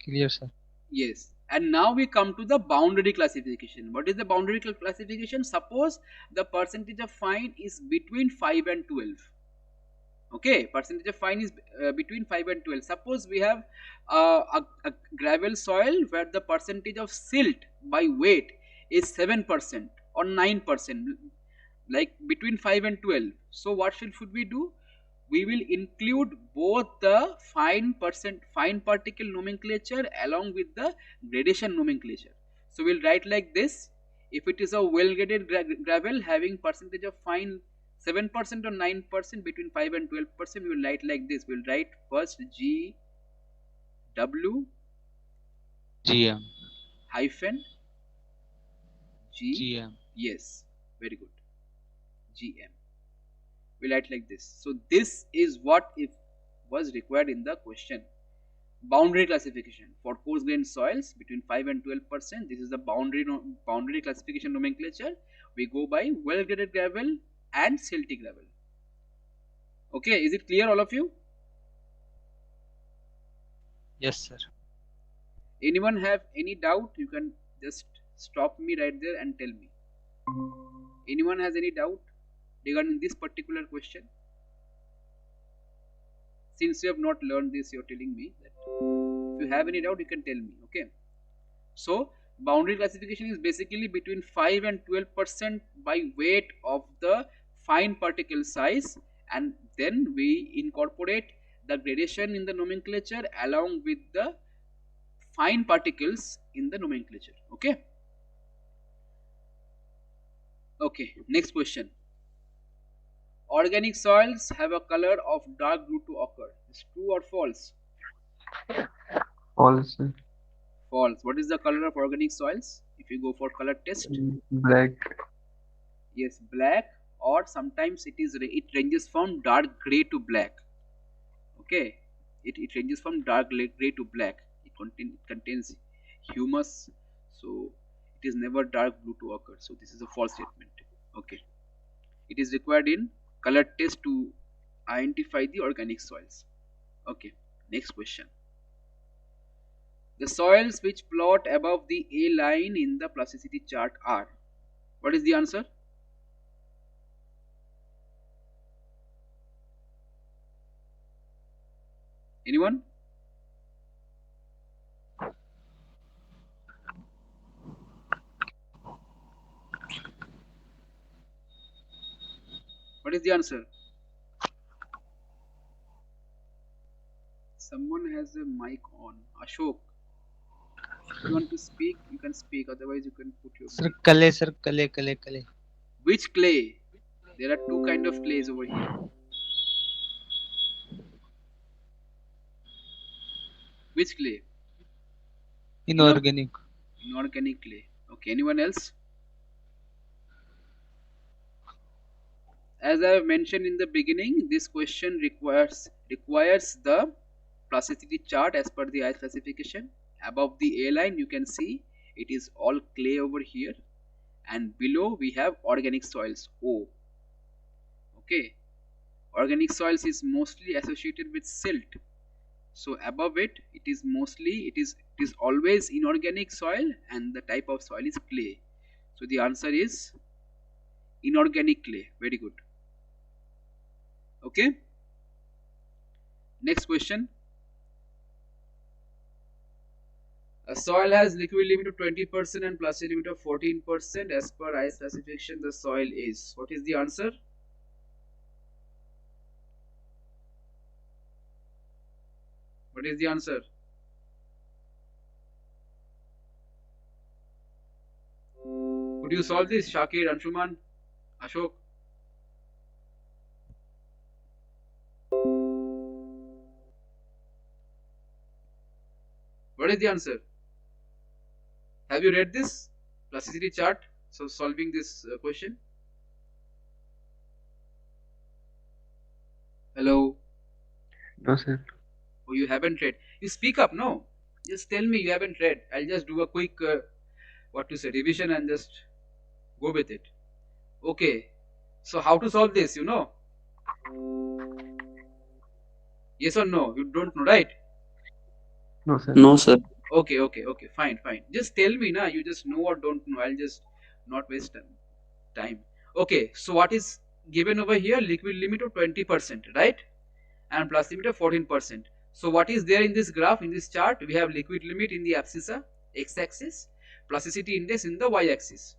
Clear, sir. Yes. And now we come to the boundary classification. What is the boundary classification? Suppose the percentage of fine is between 5 and 12. Okay, percentage of fine is between 5 and 12. Suppose we have a gravel soil where the percentage of silt by weight is 7% or 9%, like between 5 and 12. So what should we do? We will include both the fine particle nomenclature along with the gradation nomenclature. So we'll write like this. If it is a well graded gravel having percentage of fine 7% or 9%, between 5 and 12%, we will write like this. We'll write first G W GM. hyphen G. GM. Yes, very good. GM. We write like this. So this is what if was required in the question. Boundary classification for coarse grained soils between 5 and 12%. This is the boundary classification nomenclature. We go by well graded gravel and silty gravel. Okay, is it clear, all of you? Yes, sir. Anyone have any doubt? You can just stop me right there and tell me. Anyone has any doubt regarding this particular question? Since you have not learned this, you're telling me that if you have any doubt, you can tell me. Okay. So boundary classification is basically between 5 and 12% by weight of the fine particle size, and then we incorporate the gradation in the nomenclature along with the fine particles in the nomenclature. Okay. Okay, next question. Organic soils have a color of dark blue to ochre. Is true or false? False, sir. False. What is the color of organic soils? If you go for color test, Black. yes, black, or sometimes it ranges from dark gray to black. Okay, it ranges from dark gray to black. It contains humus, so it is never dark blue to ochre. So this is a false statement. Okay, it is required in color test to identify the organic soils. Okay, next question. The soils which plot above the A line in the plasticity chart are. What is the answer? Anyone? What is the answer? Someone has a mic on. Ashok. If you want to speak, you can speak. Otherwise, you can put your Sir, mic. kale, sir, kale. Which clay? There are two kind of clays over here. Which clay? Inorganic. Inorganic clay. Okay. Anyone else? As I have mentioned in the beginning, this question requires the plasticity chart as per the IS classification. Above the A line, you can see it is all clay over here, and below we have organic soils O. Okay, organic soils is mostly associated with silt. So above it, it is always inorganic soil, and the type of soil is clay. So the answer is inorganic clay. Very good. Okay. Next question. A soil has liquid limit of 20% and plastic limit of 14%. As per IS classification, the soil is. What is the answer? What is the answer? Could you solve this, Shakir, Anshuman, Ashok? What is the answer? Have you read this plasticity chart? So solving this question. Hello. No, sir. Oh, you haven't read. You speak up, no? Just tell me you haven't read. I'll just do a quick revision and just go with it. Okay. So how to solve this? You know? Yes or no? You don't know, right? No, sir. No, sir. Okay. Fine. Just tell me, na. You just know or don't know. I'll just not waste time. Okay. So what is given over here? Liquid limit of 20%, right? And plus limit of 14%. So what is there in this graph, in this chart? We have liquid limit in the abscissa, x-axis, plasticity index in the y-axis,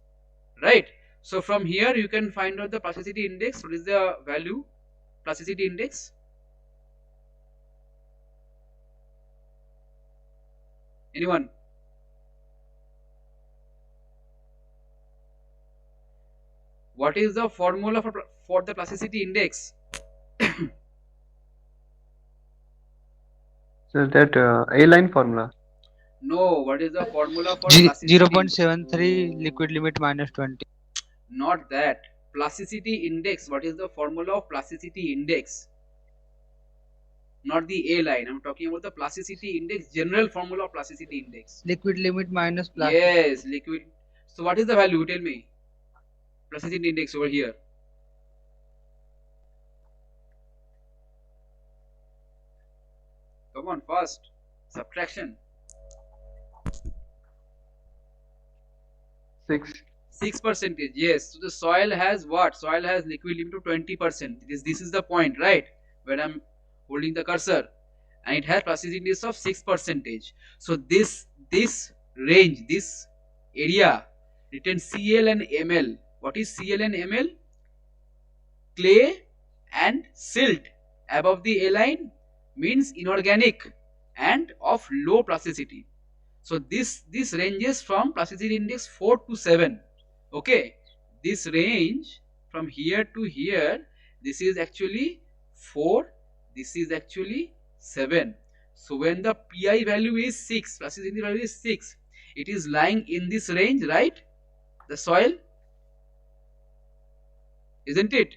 right? So from here you can find out the plasticity index. What is the value? Plasticity index? Anyone? What is the formula for the plasticity index? So that A-line formula. No, what is the formula for plasticity? 0.73 liquid limit minus 20. Not that. Plasticity index. What is the formula of plasticity index? Not the A line. I'm talking about the plasticity index. General formula of plasticity index. Liquid limit minus plastic. Yes, liquid. So what is the value? Tell me. Plasticity index over here. Come on, fast. Subtraction. 6%. Yes. So the soil has what? Soil has liquid limit of 20%. This is the point, right? Where I'm holding the cursor. And it has plasticity index of 6%. So this range, this area written Cl and Ml. What is Cl and Ml? Clay and silt above the A line means inorganic and of low plasticity. So this ranges from plasticity index 4 to 7. Okay, this range from here to here, this is actually 4, this is actually 7. So when the Pi value is 6, plasticity value is 6, it is lying in this range, right? The soil, isn't it?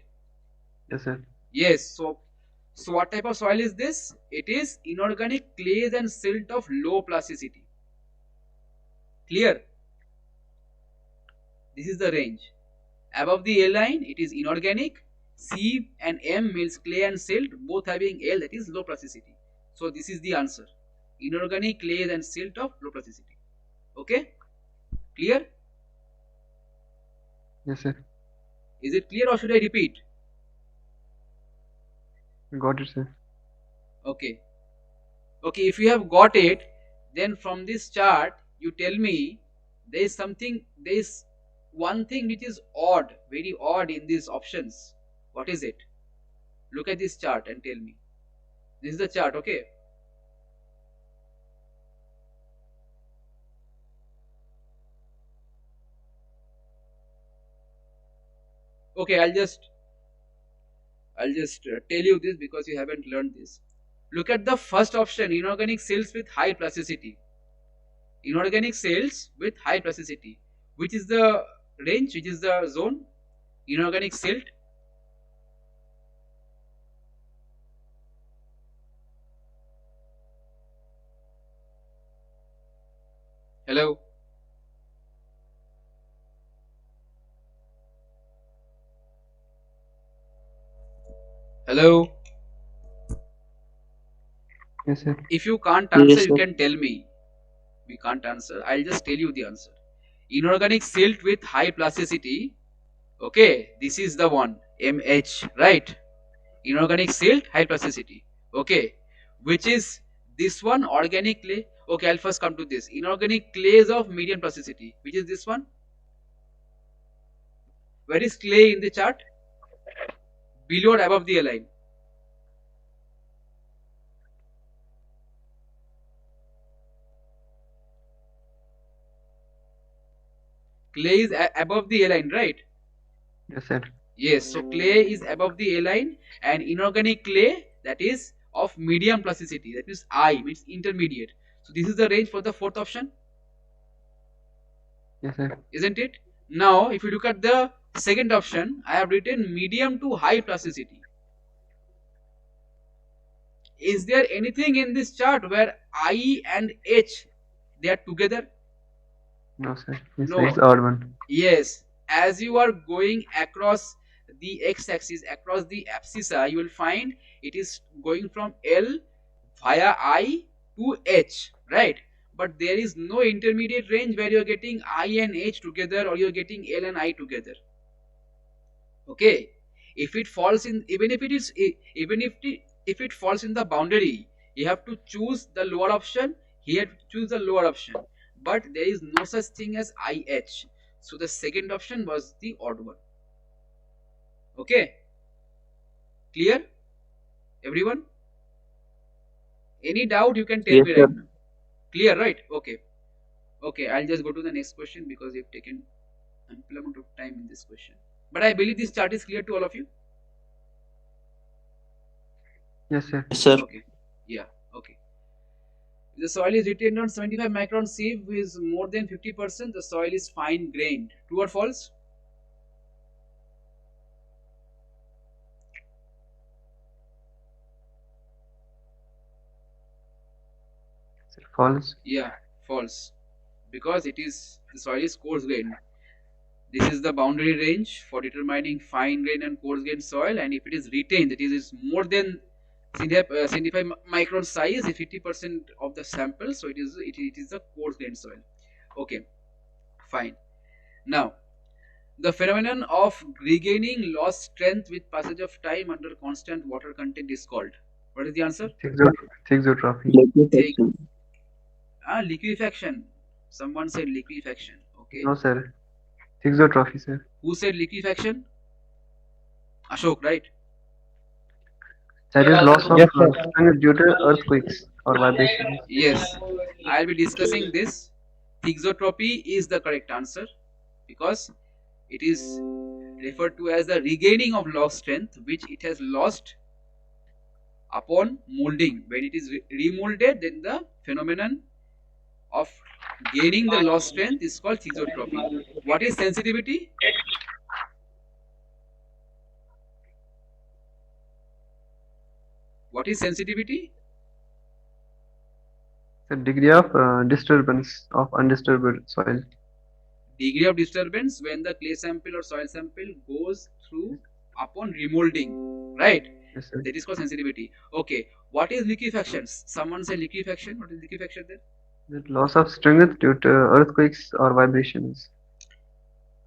Yes, sir. Yes. So what type of soil is this? It is inorganic clays and silt of low plasticity. Clear? This is the range. Above the A line, it is inorganic. C and M means clay and silt, both having L, that is low plasticity. So this is the answer. Inorganic clays and silt of low plasticity. Okay? Clear? Yes, sir. Is it clear or should I repeat? Got it, sir. Okay. Okay, if you have got it, then from this chart, you tell me there is one thing which is odd, very odd in these options. What is it? Look at this chart and tell me. This is the chart, okay? Okay, I'll just tell you this because you haven't learned this. Look at the first option, inorganic cells with high plasticity. Inorganic cells with high plasticity. Which is the range? Which is the zone? Inorganic silt. Hello? Hello? Yes, sir. If you can't answer, Yes, you sir. can tell me. We can't answer. I'll just tell you the answer. Inorganic silt with high plasticity. Okay, this is the one. MH, right? Inorganic silt, high plasticity. Okay, which is this one, organic clay. Okay, I'll first come to this. Inorganic clays of medium plasticity. Which is this one? Where is clay in the chart? Below or above the A line? Clay is above the A line, right? Yes, sir. Yes, so clay is above the A line and inorganic clay, that is of medium plasticity, that means I, means intermediate. So this is the range for the fourth option. Yes, sir. isn't it? Now, if you look at the second option, I have written medium to high plasticity. Is there anything in this chart where I and H, they are together? No, sir. Yes, sir. No. It's odd one. Yes, as you are going across the x-axis, across the abscissa, you will find it is going from L via I to H, right? But there is no intermediate range where you are getting I and H together, or you are getting L and I together. Okay, if it falls in, even if it is, even if it falls in the boundary, you have to choose the lower option. Here, choose the lower option, but there is no such thing as IH. So the second option was the odd one. Okay, clear, everyone? Any doubt you can tell Yes, me sir. right now. Clear, right? Okay. Okay, I'll just go to the next question because you've taken ample amount of time in this question. But I believe this chart is clear to all of you. Yes, sir. Yes, sir. Okay. Yeah. Okay. If the soil is retained on 75 micron sieve is more than 50%, the soil is fine grained. True or false? Sir, false. Yeah, false. Because it is, the soil is coarse grained. This is the boundary range for determining fine grain and coarse grain soil, and if it is retained, that is more than 75 micron size, 50% of the sample, so it is a coarse grain soil. Okay, fine. Now, the phenomenon of regaining lost strength with passage of time under constant water content is called. What is the answer? Thixotrophy. Liquefaction. Liquefaction. Someone said liquefaction. Okay. No, sir. Thixotrophy, sir. Who said liquefaction? Ashok, right? That is loss of Yes, sir. strength due to earthquakes or vibrations. Yes. I'll be discussing this. Thixotropy is the correct answer because it is referred to as the regaining of lost strength which it has lost upon molding. When it is remolded, then the phenomenon of gaining the lost strength is called thixotropy. What is sensitivity? What is sensitivity? The degree of disturbance of undisturbed soil. Degree of disturbance when the clay sample or soil sample goes through upon remolding, right? Yes, sir. That is called sensitivity. Okay, what is liquefaction? Someone say liquefaction. What is liquefaction then? The loss of strength due to earthquakes or vibrations.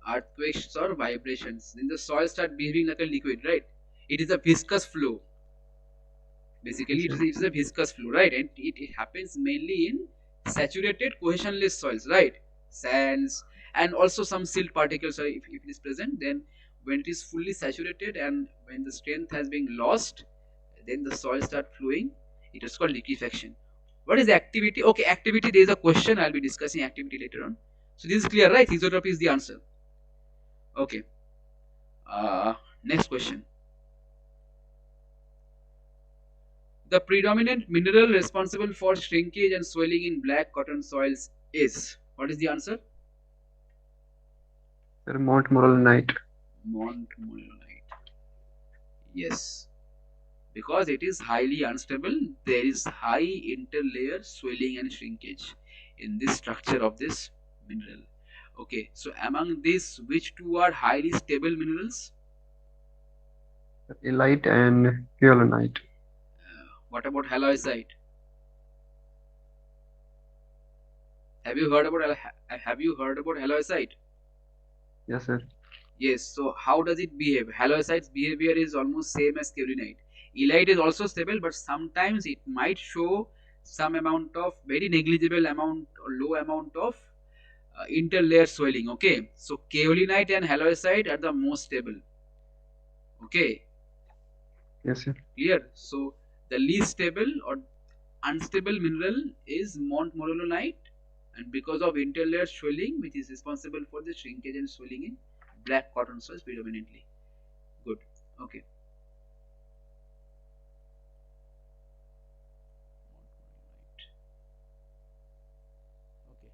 Earthquakes or vibrations. Then the soil start behaving like a liquid, right? It is a viscous flow. Basically, Yes, it is a viscous flow, right? And it happens mainly in saturated cohesionless soils, right? Sands and also some silt particles. If it is present, then when it is fully saturated and when the strength has been lost, then the soil start flowing. It is called liquefaction. What is activity? Okay, activity. There is a question. I'll be discussing activity later on. So this is clear, right? Thixotropy is the answer. Okay. Next question. The predominant mineral responsible for shrinkage and swelling in black cotton soils is. What is the answer? Sir, Montmorillonite. Montmorillonite. Yes. Because it is highly unstable, there is high interlayer swelling and shrinkage in this structure of this mineral. Okay, so among these, which two are highly stable minerals? Elite and Guilonite. What about halloysite? Have you heard about halloysite? Yes, sir. Yes. So how does it behave? Halloysite's behavior is almost same as kaolinite. Elite is also stable, but sometimes it might show some amount of very negligible amount or low amount of interlayer swelling. Okay. So kaolinite and halloysite are the most stable. Okay. Yes, sir. Clear. So the least stable or unstable mineral is Montmorillonite, and because of interlayer swelling, which is responsible for the shrinkage and swelling in black cotton soils predominantly. Good. Okay. Okay.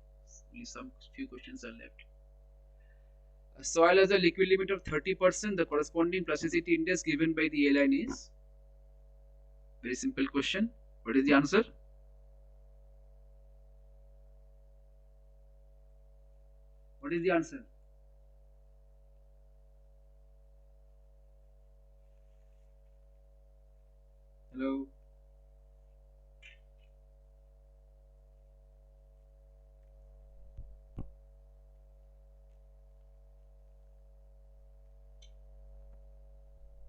Only some few questions are left. A soil has a liquid limit of 30%. The corresponding plasticity index given by the A line is? Very simple question. What is the answer? What is the answer? Hello?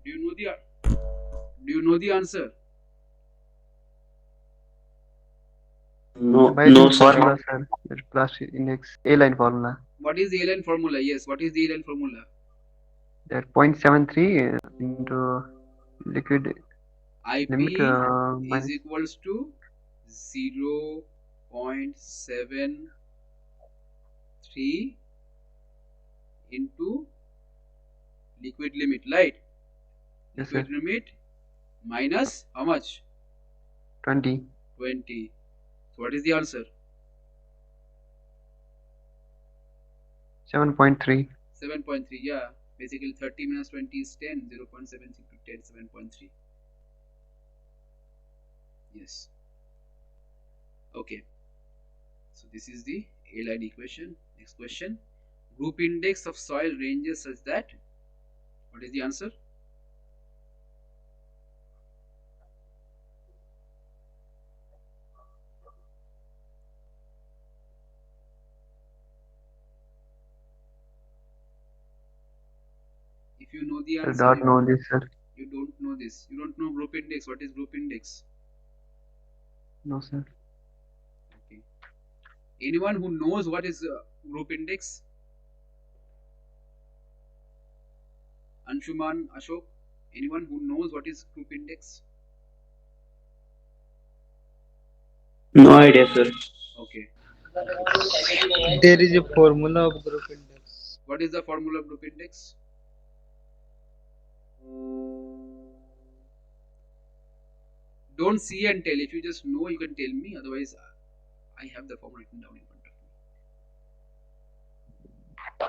Do you know the answer? No, By no, the sir. formula, sir. The plastic index A line formula. What is the A line formula? Yes, what is the A line formula? That 0.73 into liquid IP limit is minus equals to 0.73 into liquid limit, right? yes, Liquid sir. limit minus how much? 20. 20. So what is the answer? 7.3. 7.3. Yeah, basically 30 minus 20 is 10. 0.76 to 10, 7.3. Yes. Okay. So this is the A line equation. Next question. Group index of soil ranges such that. What is the answer? If you know the Sir, answer, don't know this, sir. you don't know this. You don't know group index. What is group index? No, sir. Okay. Anyone who knows what is group index? Anshuman, Ashok? Anyone who knows what is group index? No idea, sir. Okay. There is a formula of group index. What is the formula of group index? Don't see and tell. If you just know, you can tell me. Otherwise, I have the formula written down in front of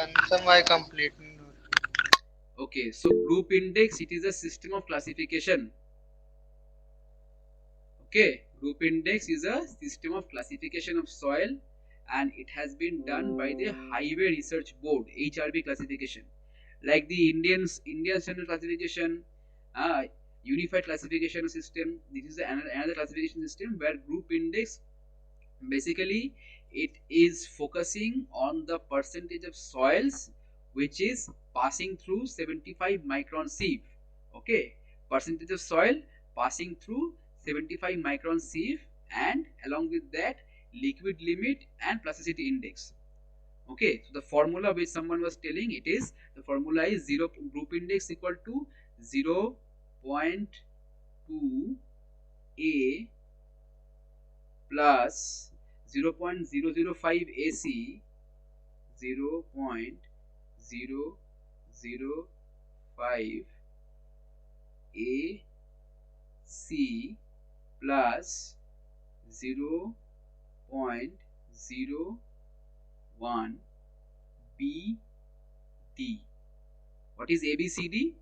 me. Consum I completing. Okay, so group index, it is a system of classification. Okay, group index is a system of classification of soil, and it has been done by the Highway Research Board, HRB classification. Like the Indian Standard Classification, Unified Classification System. This is another classification system where group index, basically it is focusing on the percentage of soils which is passing through 75 micron sieve. Okay, percentage of soil passing through 75 micron sieve, and along with that liquid limit and plasticity index. Okay, so the formula which someone was telling, it is the formula is group index equal to 0.2 A plus 0.005 AC, 0.005 AC plus 0.01 BD. What is ABCD?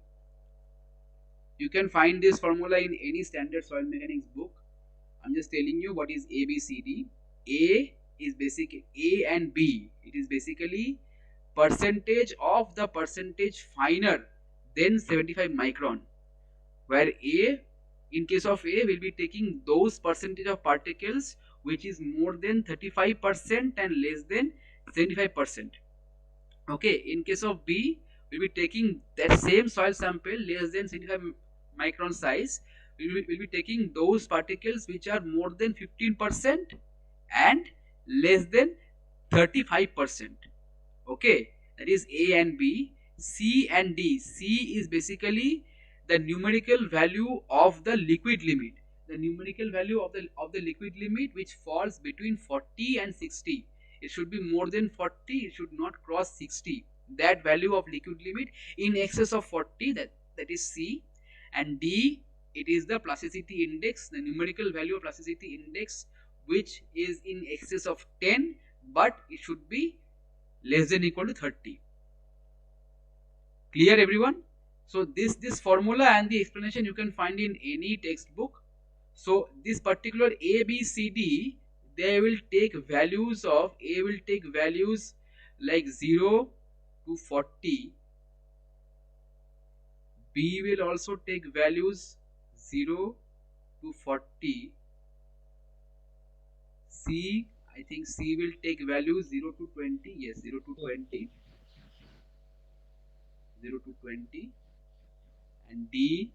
You can find this formula in any standard soil mechanics book. I'm just telling you what is ABCD. A is basically A and B. It is basically percentage of the percentage finer than 75 micron. Where A, in case of A, will be taking those percentage of particles which is more than 35% and less than 75%. Okay, in case of B, we'll be taking that same soil sample less than 75 micron size. We'll be taking those particles which are more than 15% and less than 35%. Okay, that is A and B. C and D. C is basically the numerical value of the liquid limit. The numerical value of the liquid limit which falls between 40 and 60. It should be more than 40. It should not cross 60. That value of liquid limit in excess of 40, that is C. And D, it is the plasticity index, the numerical value of plasticity index which is in excess of 10, but it should be less than equal to 30. Clear, everyone? So this formula and the explanation you can find in any textbook. So this particular A, B, C, D, they will take values of, A will take values like 0 to 40, B will also take values 0 to 40, C, I think C will take values 0 to 20, yes, 0 to 20, 0 to 20, and D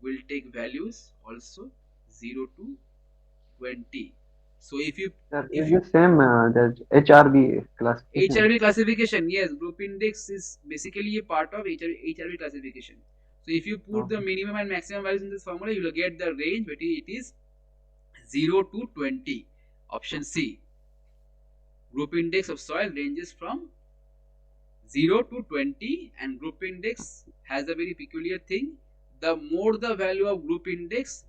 will take values also 0 to 20. So if you Sir, is the same that HRB classification? HRB classification, yes, group index is basically a part of HRB classification. So if you put the minimum and maximum values in this formula, you will get the range, but it is 0 to 20. Option C. Group index of soil ranges from 0 to 20, and group index has a very peculiar thing. The more the value of group index,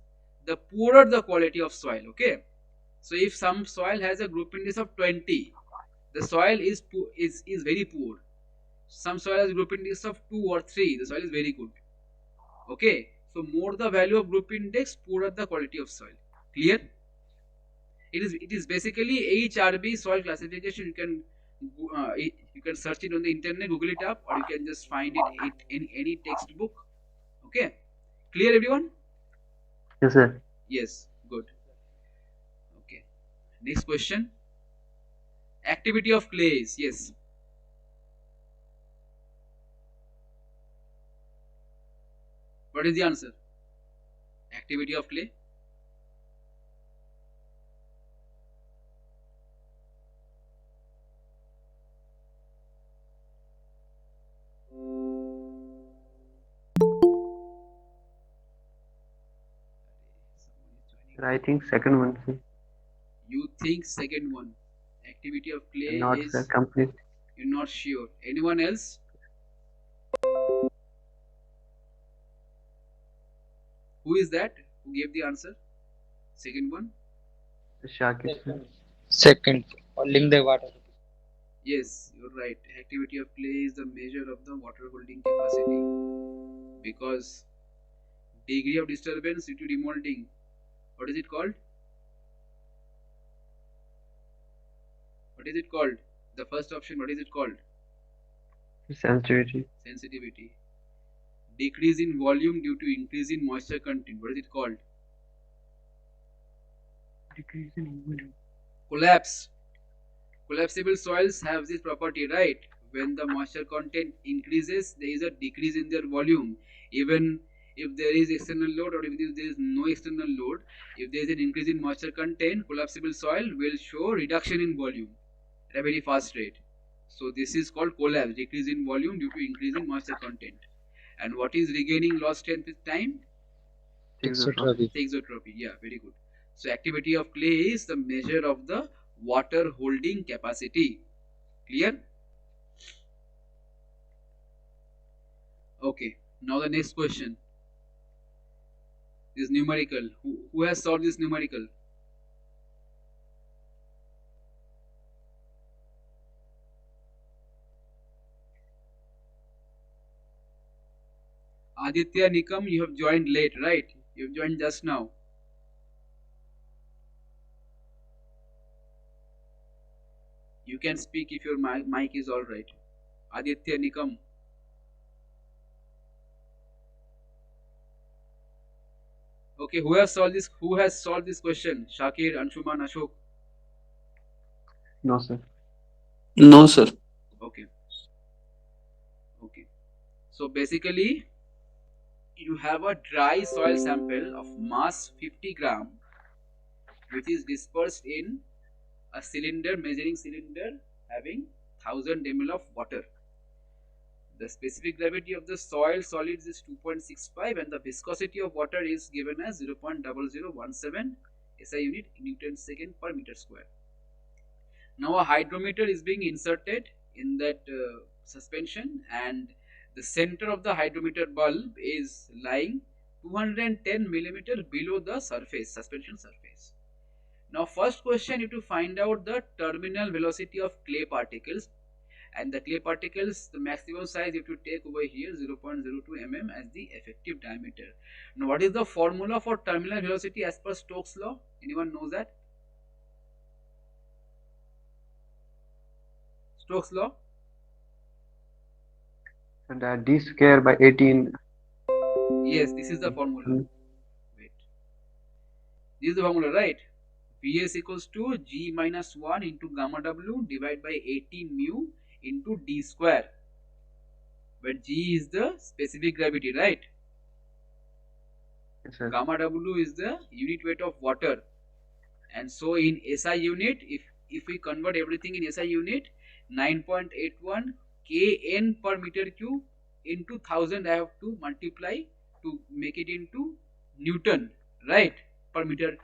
the poorer the quality of soil. Okay. So if some soil has a group index of 20, the soil is very poor. Some soil has group index of 2 or 3, the soil is very good. Okay. So more the value of group index, poorer the quality of soil. Clear? It is basically HRB soil classification. You can search it on the internet, Google it up, or you can just find it in any textbook. Okay. Clear, everyone? Yes, sir. Yes. Good. Okay. Next question. Activity of clays. Yes. What is the answer? Activity of clay. I think second one, sir. You think second one. Activity of clay Not is sir, complete. you're not sure. Anyone else? Who is that? Who gave the answer? Second one? Shakir, sir. Second, holding the water. Yes, you're right. Activity of clay is the measure of the water holding capacity, because degree of disturbance due to remolding. What is it called? What is it called? The first option, what is it called? Sensitivity. Sensitivity. Decrease in volume due to increase in moisture content. What is it called? Decrease in volume. Collapse. Collapsible soils have this property, right? When the moisture content increases, there is a decrease in their volume. Even if there is external load, or if there is no external load, if there is an increase in moisture content, collapsible soil will show reduction in volume at a very fast rate. So this is called collapse, decrease in volume due to increase in moisture content. And what is regaining lost strength with time? Exotropy. Thixotropy. Yeah, very good. So activity of clay is the measure of the water holding capacity. Clear? Okay. Now the next question. This numerical. Who has solved this numerical? Aditya Nikam, you have joined late, right? You have joined just now. You can speak if your mic is alright. Aditya Nikam. Okay, who has solved this? Who has solved this question? Shakir, Anshuman, Ashok. No, sir. No, sir. Okay. Okay. So basically, you have a dry soil sample of mass 50 gram, which is dispersed in a cylinder, measuring cylinder having 1000 ml of water. The specific gravity of the soil solids is 2.65, and the viscosity of water is given as 0.0017 SI unit Newton second per meter square. Now a hydrometer is being inserted in that suspension, and the center of the hydrometer bulb is lying 210 millimeter below the surface, suspension surface. Now first question, you have to find out the terminal velocity of clay particles, and the clay particles, the maximum size you have to take over here 0.02 mm as the effective diameter. Now what is the formula for terminal velocity as per Stokes law? Anyone knows that? Stokes law? And d square by 18. Yes, this is the formula. Wait, this is the formula, right? Vs equals to g minus 1 into gamma w divided by 18 mu into d square, where g is the specific gravity, right? Yes, sir. Gamma w is the unit weight of water, and so in SI unit, if we convert everything in SI unit, 9.81 kN per meter cube into 1000 I have to multiply to make it into Newton, right, per meter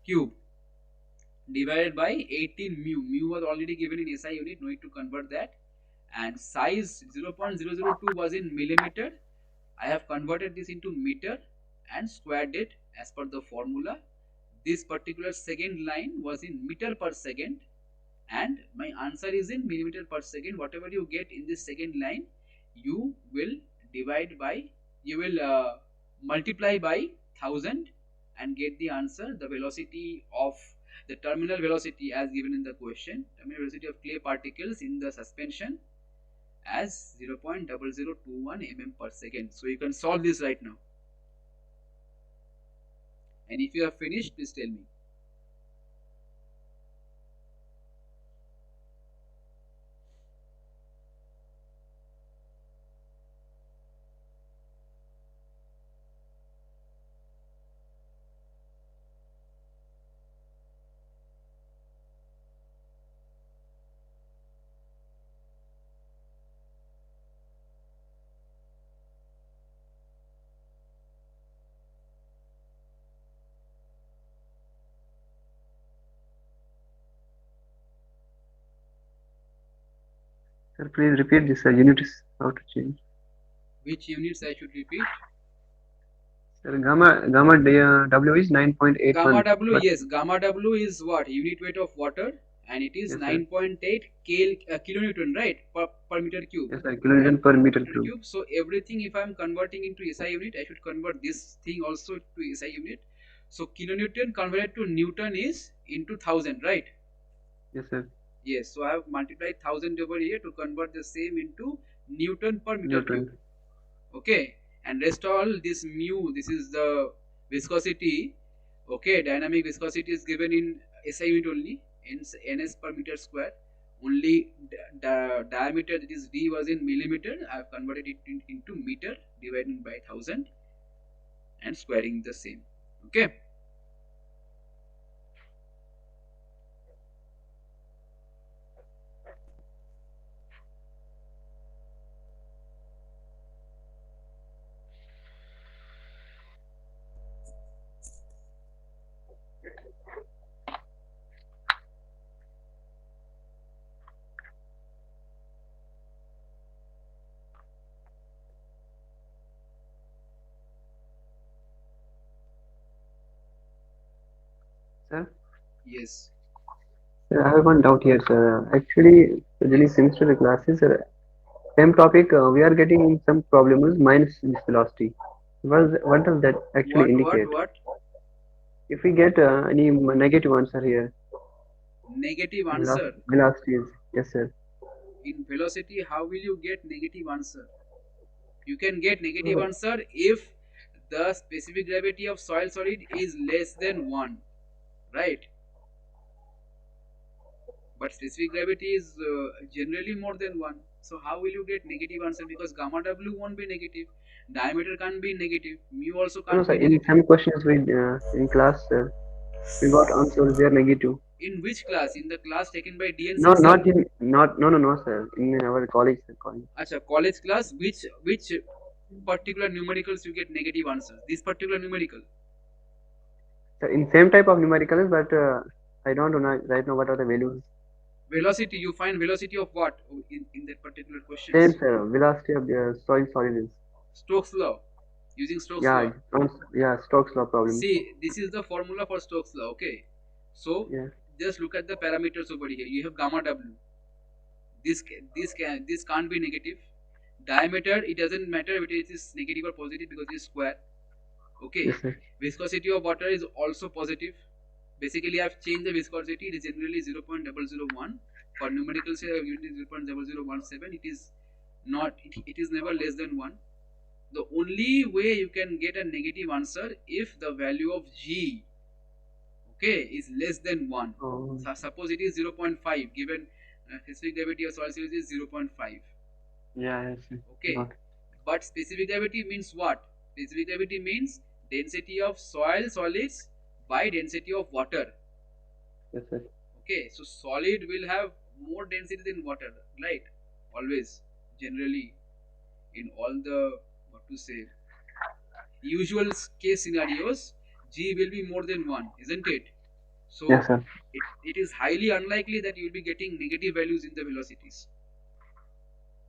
cube, divided by 18 mu. Mu was already given in SI unit, no need to convert that. And size 0.002 was in millimeter. I have converted this into meter and squared it as per the formula. This particular second line was in meter per second, and my answer is in millimeter per second. Whatever you get in this second line, you will divide by, you will multiply by 1000 and get the answer, the velocity of the terminal velocity as given in the question, terminal velocity of clay particles in the suspension as 0.0021 mm per second. So you can solve this right now, and if you have finished, please tell me. Sir, please repeat this. Units how to change. Which units I should repeat? Sir, W is 9.81. Gamma W, yes, gamma W is what? Unit weight of water, and it is Yes, sir. 9.8 kilonewton, right, per meter cube. Yes, sir. Kilonewton per meter cube. So everything, if I am converting into SI unit, I should convert this thing also to SI unit. So kilonewton converted to Newton is into 1000, right? Yes, sir. Yes, so I have multiplied 1000 over here to convert the same into Newton per meter Newton. cube. Okay, and rest all this mu, this is the viscosity. Okay, dynamic viscosity is given in SI unit only, ns per meter square. Only diameter, that is d, was in millimeter. I have converted it into meter, divided by 1000 and squaring the same. Okay. Sir? Yes. Sir, I have one doubt here, sir. Actually, during semester classes, same topic, we are getting some problems minus this velocity. What does that actually indicate? What? If we get any negative answer here. Negative answer? Velocities. Yes, sir. In velocity, how will you get negative answer? You can get negative answer if the specific gravity of soil solid is less than 1, right? But specific gravity is generally more than 1. So how will you get negative answer? Because gamma W won't be negative, diameter can't be negative, mu also can't be negative. In some questions we in class, we got answers they are negative. In which class? In the class taken by DNC? No, no, sir. In our college, sir. Acha, college class. Which particular numericals you get negative answers? This particular numerical. So in same type of numericals, but I don't know right now what are the values. Velocity. You find velocity of what in that particular question? Same, sir. Velocity of the soil solids. Stokes law. Using Stokes law. Yeah, Stokes law problem. See, this is the formula for Stokes law. Okay. So Yeah. just look at the parameters over here. You have gamma w. This can't be negative. Diameter, it doesn't matter if it is negative or positive because it is square. Okay. Yes, sir. Viscosity of water is also positive. Basically, I've changed the viscosity. It is generally 0.001. For numericals, unit is 0.0017. It is not. It is never less than 1. The only way you can get a negative answer if the value of g, okay, is less than 1. Oh, So suppose it is 0.5, given specific gravity of solid series is 0.5. yeah, yes, sir. Okay, Got it. but specific gravity means what? Specific gravity means density of soil solids by density of water. Yes, sir. Okay, so solid will have more density than water, right? Always, generally, in all the, what to say, usual case scenarios, g will be more than 1, isn't it? So Yes, sir. it is highly unlikely that you will be getting negative values in the velocities.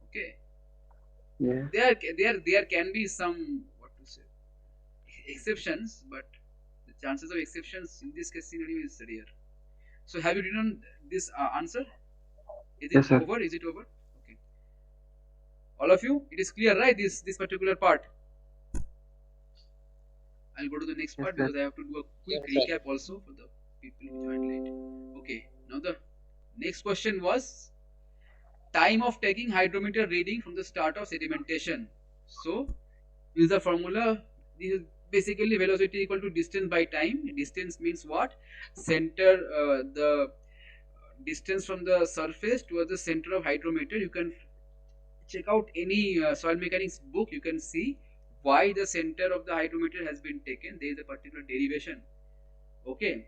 Okay, Yeah. there can be some, what to say, exceptions, but the chances of exceptions in this case scenario is rare. So have you written this answer? Is Yes, it sir. over? Is it over? Okay. All of you, it is clear, right? This particular part. I'll go to the next Yes, part sir. because I have to do a quick Yes, sir. recap also for the people who joined late. Okay. Now the next question was time of taking hydrometer reading from the start of sedimentation. So use the formula. This is basically velocity equal to distance by time. Distance means what? Center, the distance from the surface towards the center of hydrometer. You can check out any soil mechanics book. You can see why the center of the hydrometer has been taken. There is a particular derivation. Okay,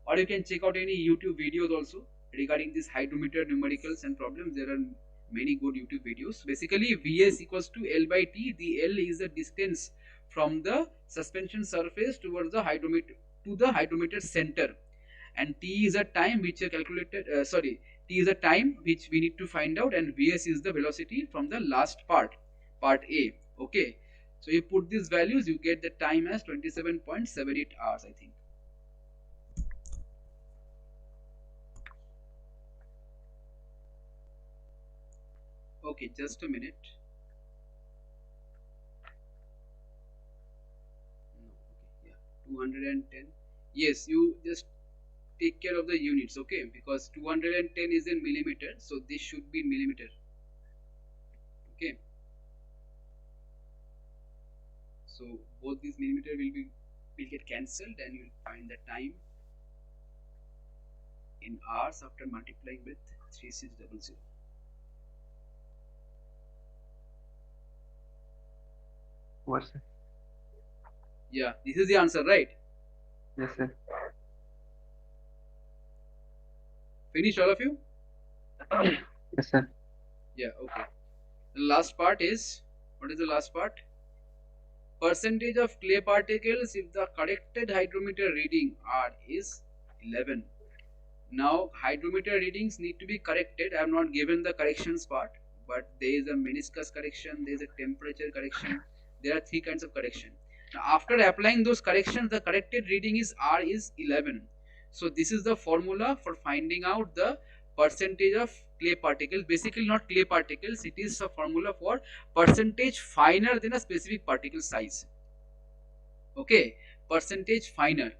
or you can check out any YouTube videos also regarding this hydrometer numericals and problems. There are many good YouTube videos. Basically, Vs equals to L by T. The L is the distance from the suspension surface towards the hydrometer to the hydrometer center, and T is a time which are calculated. T is a time which we need to find out, and Vs is the velocity from the last part A. Okay, so you put these values, you get the time as 27.78 hours, I think. Okay, just a minute. No, okay, yeah, 210. Yes, you just take care of the units, okay? Because 210 is in millimeter, so this should be in millimeter. Okay. So both these millimeter will get cancelled, and you'll find the time in hours after multiplying with 3600. What's it? Yeah, this is the answer, right? Yes, sir. Finish, all of you? Yes, sir. Yeah, okay. The last part is, what is the last part? Percentage of clay particles if the corrected hydrometer reading R is 11. Now hydrometer readings need to be corrected. I have not given the corrections part, but there is a meniscus correction, there is a temperature correction. There are 3 kinds of correction. Now after applying those corrections, the corrected reading is R is 11. So this is the formula for finding out the percentage of clay particles. Basically not clay particles, it is a formula for percentage finer than a specific particle size. Okay, percentage finer.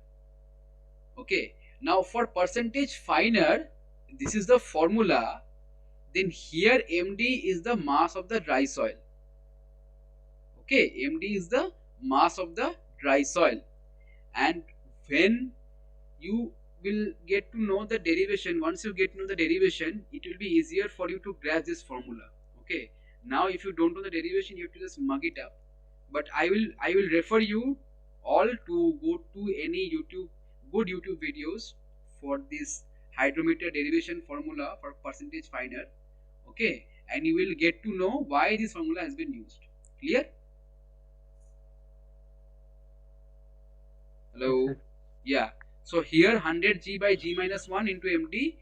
Okay, now for percentage finer, this is the formula. Then here md is the mass of the dry soil. Okay, md is the mass of the dry soil, and when you will get to know the derivation, once you get to know the derivation, it will be easier for you to grasp this formula. Okay, now if you don't know the derivation, you have to just mug it up, but I will refer you all to go to any good YouTube videos for this hydrometer derivation formula for percentage finer. Okay, and you will get to know why this formula has been used. Clear? Hello? Yes, sir. Yeah. So here 100 G by G minus 1 into MD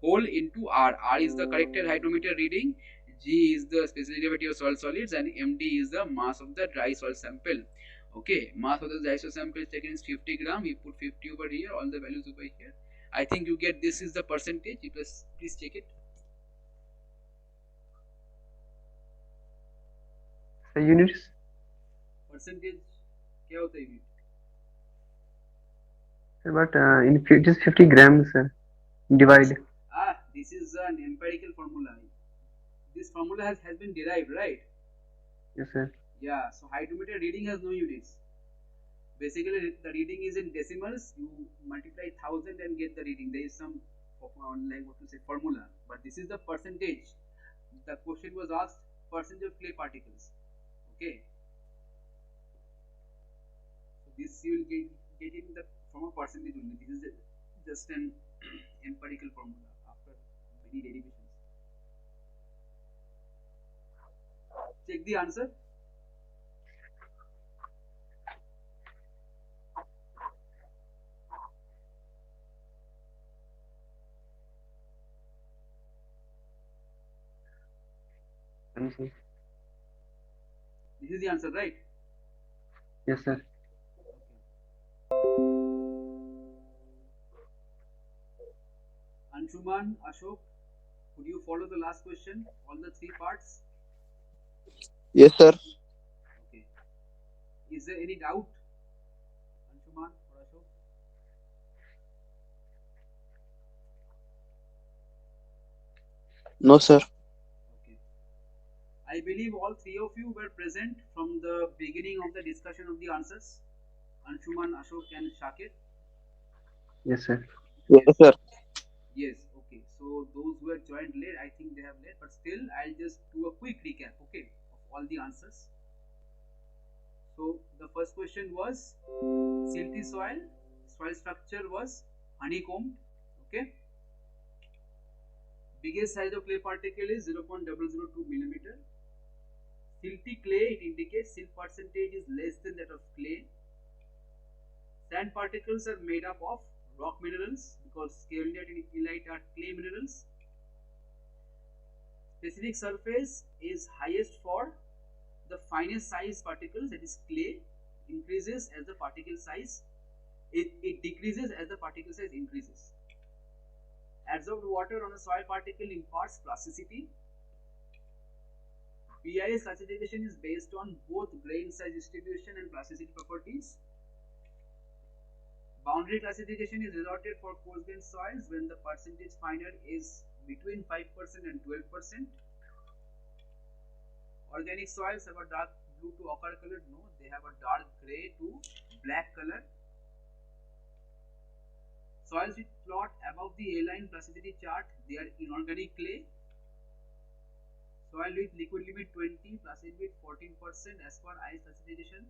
whole into R. R is the corrected hydrometer reading, G is the specific gravity of soil solids, and MD is the mass of the dry soil sample. Okay, mass of the isosample taken is 50 gram. We put 50 over here, all the values over here. I think you get this is the percentage. You just please check it. The units. Percentage क्या होता है unit? But it is 50 grams, sir. Divide. This is an empirical formula. This formula has been derived, right? Yes, sir. Yeah, so hydrometer reading has no units. Basically, the reading is in decimals. You multiply 1000 and get the reading. There is some like what to say formula, but this is the percentage. The question was asked percentage of clay particles. Okay, so this you will get in the from a percentage only. This is just an empirical formula after many derivations. Check the answer. Answer. This is the answer, right? Yes, sir. Anshuman, Ashok, could you follow the last question? All the three parts? Yes, sir. Okay. Is there any doubt? Anshuman or Ashok? No, sir. Okay. I believe all three of you were present from the beginning of the discussion of the answers. Anshuman, Ashok and Shakir. Yes, sir. Yes, sir. Yes, okay. So those who have joined late, I think they have late, but still I'll just do a quick recap, okay, of all the answers. So the first question was silty soil. Soil structure was honeycombed, okay. Biggest size of clay particle is 0.002 millimeter. Silty clay, it indicates silt percentage is less than that of clay. Sand particles are made up of rock minerals because kaolite and illite are clay minerals. Specific surface is highest for the finest size particles, that is clay, increases as the particle size, it decreases as the particle size increases. Absorbed water on a soil particle imparts plasticity. BIS classification is based on both grain size distribution and plasticity properties. Boundary classification is resorted for coarse grained soils when the percentage finer is between 5% and 12%. Organic soils have a dark blue to ochre color. No, they have a dark gray to black color. Soils which plot above the A-line plasticity chart, they are inorganic clay. Soil with liquid limit 20, plasticity with 14% as per ICE classification.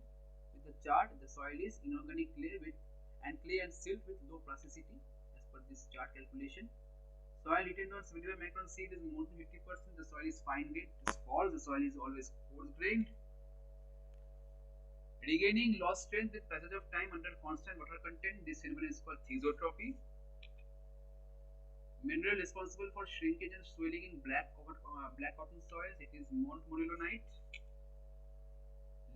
With the chart, the soil is inorganic clay with and clay and silt with low plasticity as per this chart calculation. Soil retained on 75 micron seed is more than 50%. The soil is fine grained. It is false. The soil is always coarse grained. Regaining lost strength with passage of time under constant water content. This phenomenon is called thesotropy. Mineral responsible for shrinkage and swelling in black cotton soils. It is montmorillonite.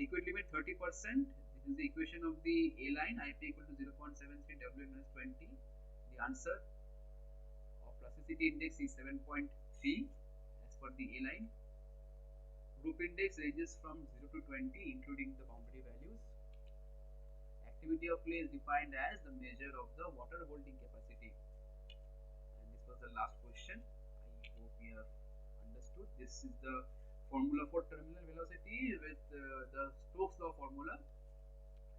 Liquid limit 30%. This is the equation of the A line. IP equal to 0.73 W minus 20. The answer of plasticity index is 7.3 as per the A line. Group index ranges from 0 to 20 including the boundary values. Activity of clay is defined as the measure of the water holding capacity. And this was the last question. I hope you have understood. This is the formula for terminal velocity with the Stokes law formula.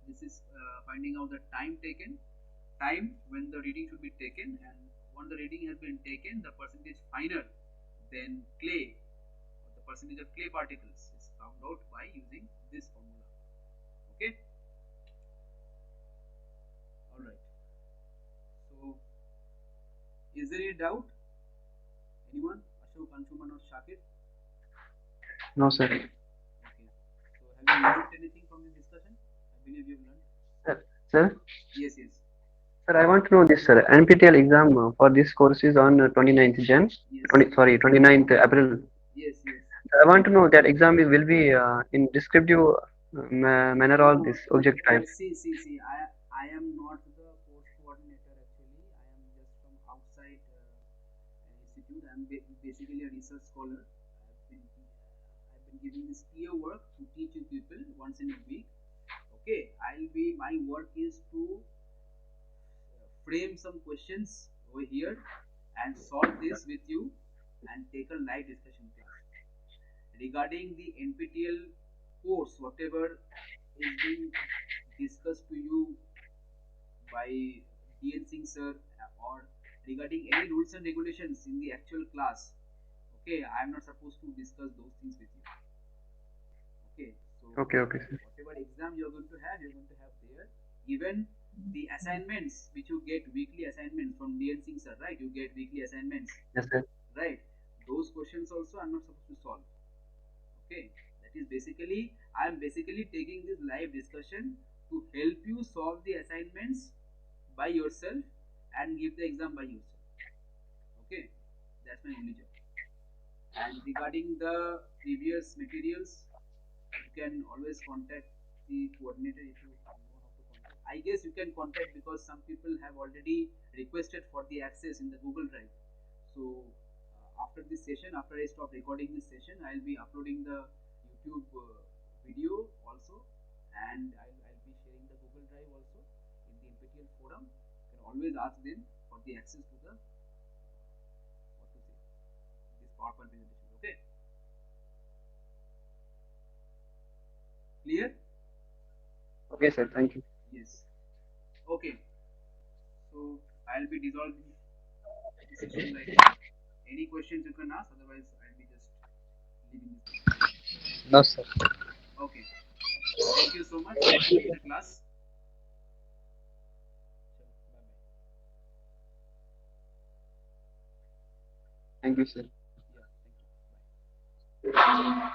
This is finding out the time taken, time when the reading should be taken, and when the reading has been taken, the percentage finer than clay, or the percentage of clay particles is found out by using this formula. Okay. All right. So, is there any doubt? Anyone? Ashok, Anshuman, or Shakir? No, sir. Okay. So, have you learned anything from this discussion? I believe you have learned. Sir? Yes, yes. Sir, I want to know this, sir. NPTEL exam for this course is on 29th Jan. Yes. 29th April. Yes, yes. I want to know that exam will be in descriptive manner or this object type. See. I am not the course coordinator actually. I am just from outside an institute. I am basically a research scholar. I've been giving this peer work to teach you people once in a week. Okay, my work is to frame some questions over here and solve this with you and take a live discussion class regarding the NPTEL course, whatever is being discussed to you by DN Singh sir or regarding any rules and regulations in the actual class. Okay, I am not supposed to discuss those things with you. Okay, so Okay, sir. whatever exam you're going to have, you're going to have there. Even the assignments which you get, weekly assignments from DN Singh sir, right? You get weekly assignments, Yes, sir. right? Those questions also I'm not supposed to solve. Okay, that is basically I'm basically taking this live discussion to help you solve the assignments by yourself and give the exam by yourself. Okay, that's my only job. And regarding the previous materials, you can always contact the coordinator if you know how to contact. I guess you can contact because some people have already requested for the access in the Google Drive. So after this session, after I stop recording this session, I'll be uploading the YouTube video also, and I'll be sharing the Google Drive also in the NPTEL forum. You can always ask them for the access to the what to say this PowerPoint presentation. Okay, clear? Okay, sir. Thank you. Yes. Okay. So I'll be dissolving the session right now. Any questions you can ask, otherwise I'll be just leaving this. No, sir. Okay. Thank you so much for attending the class. Bye bye. Thank you, sir. Yeah, thank you. Bye.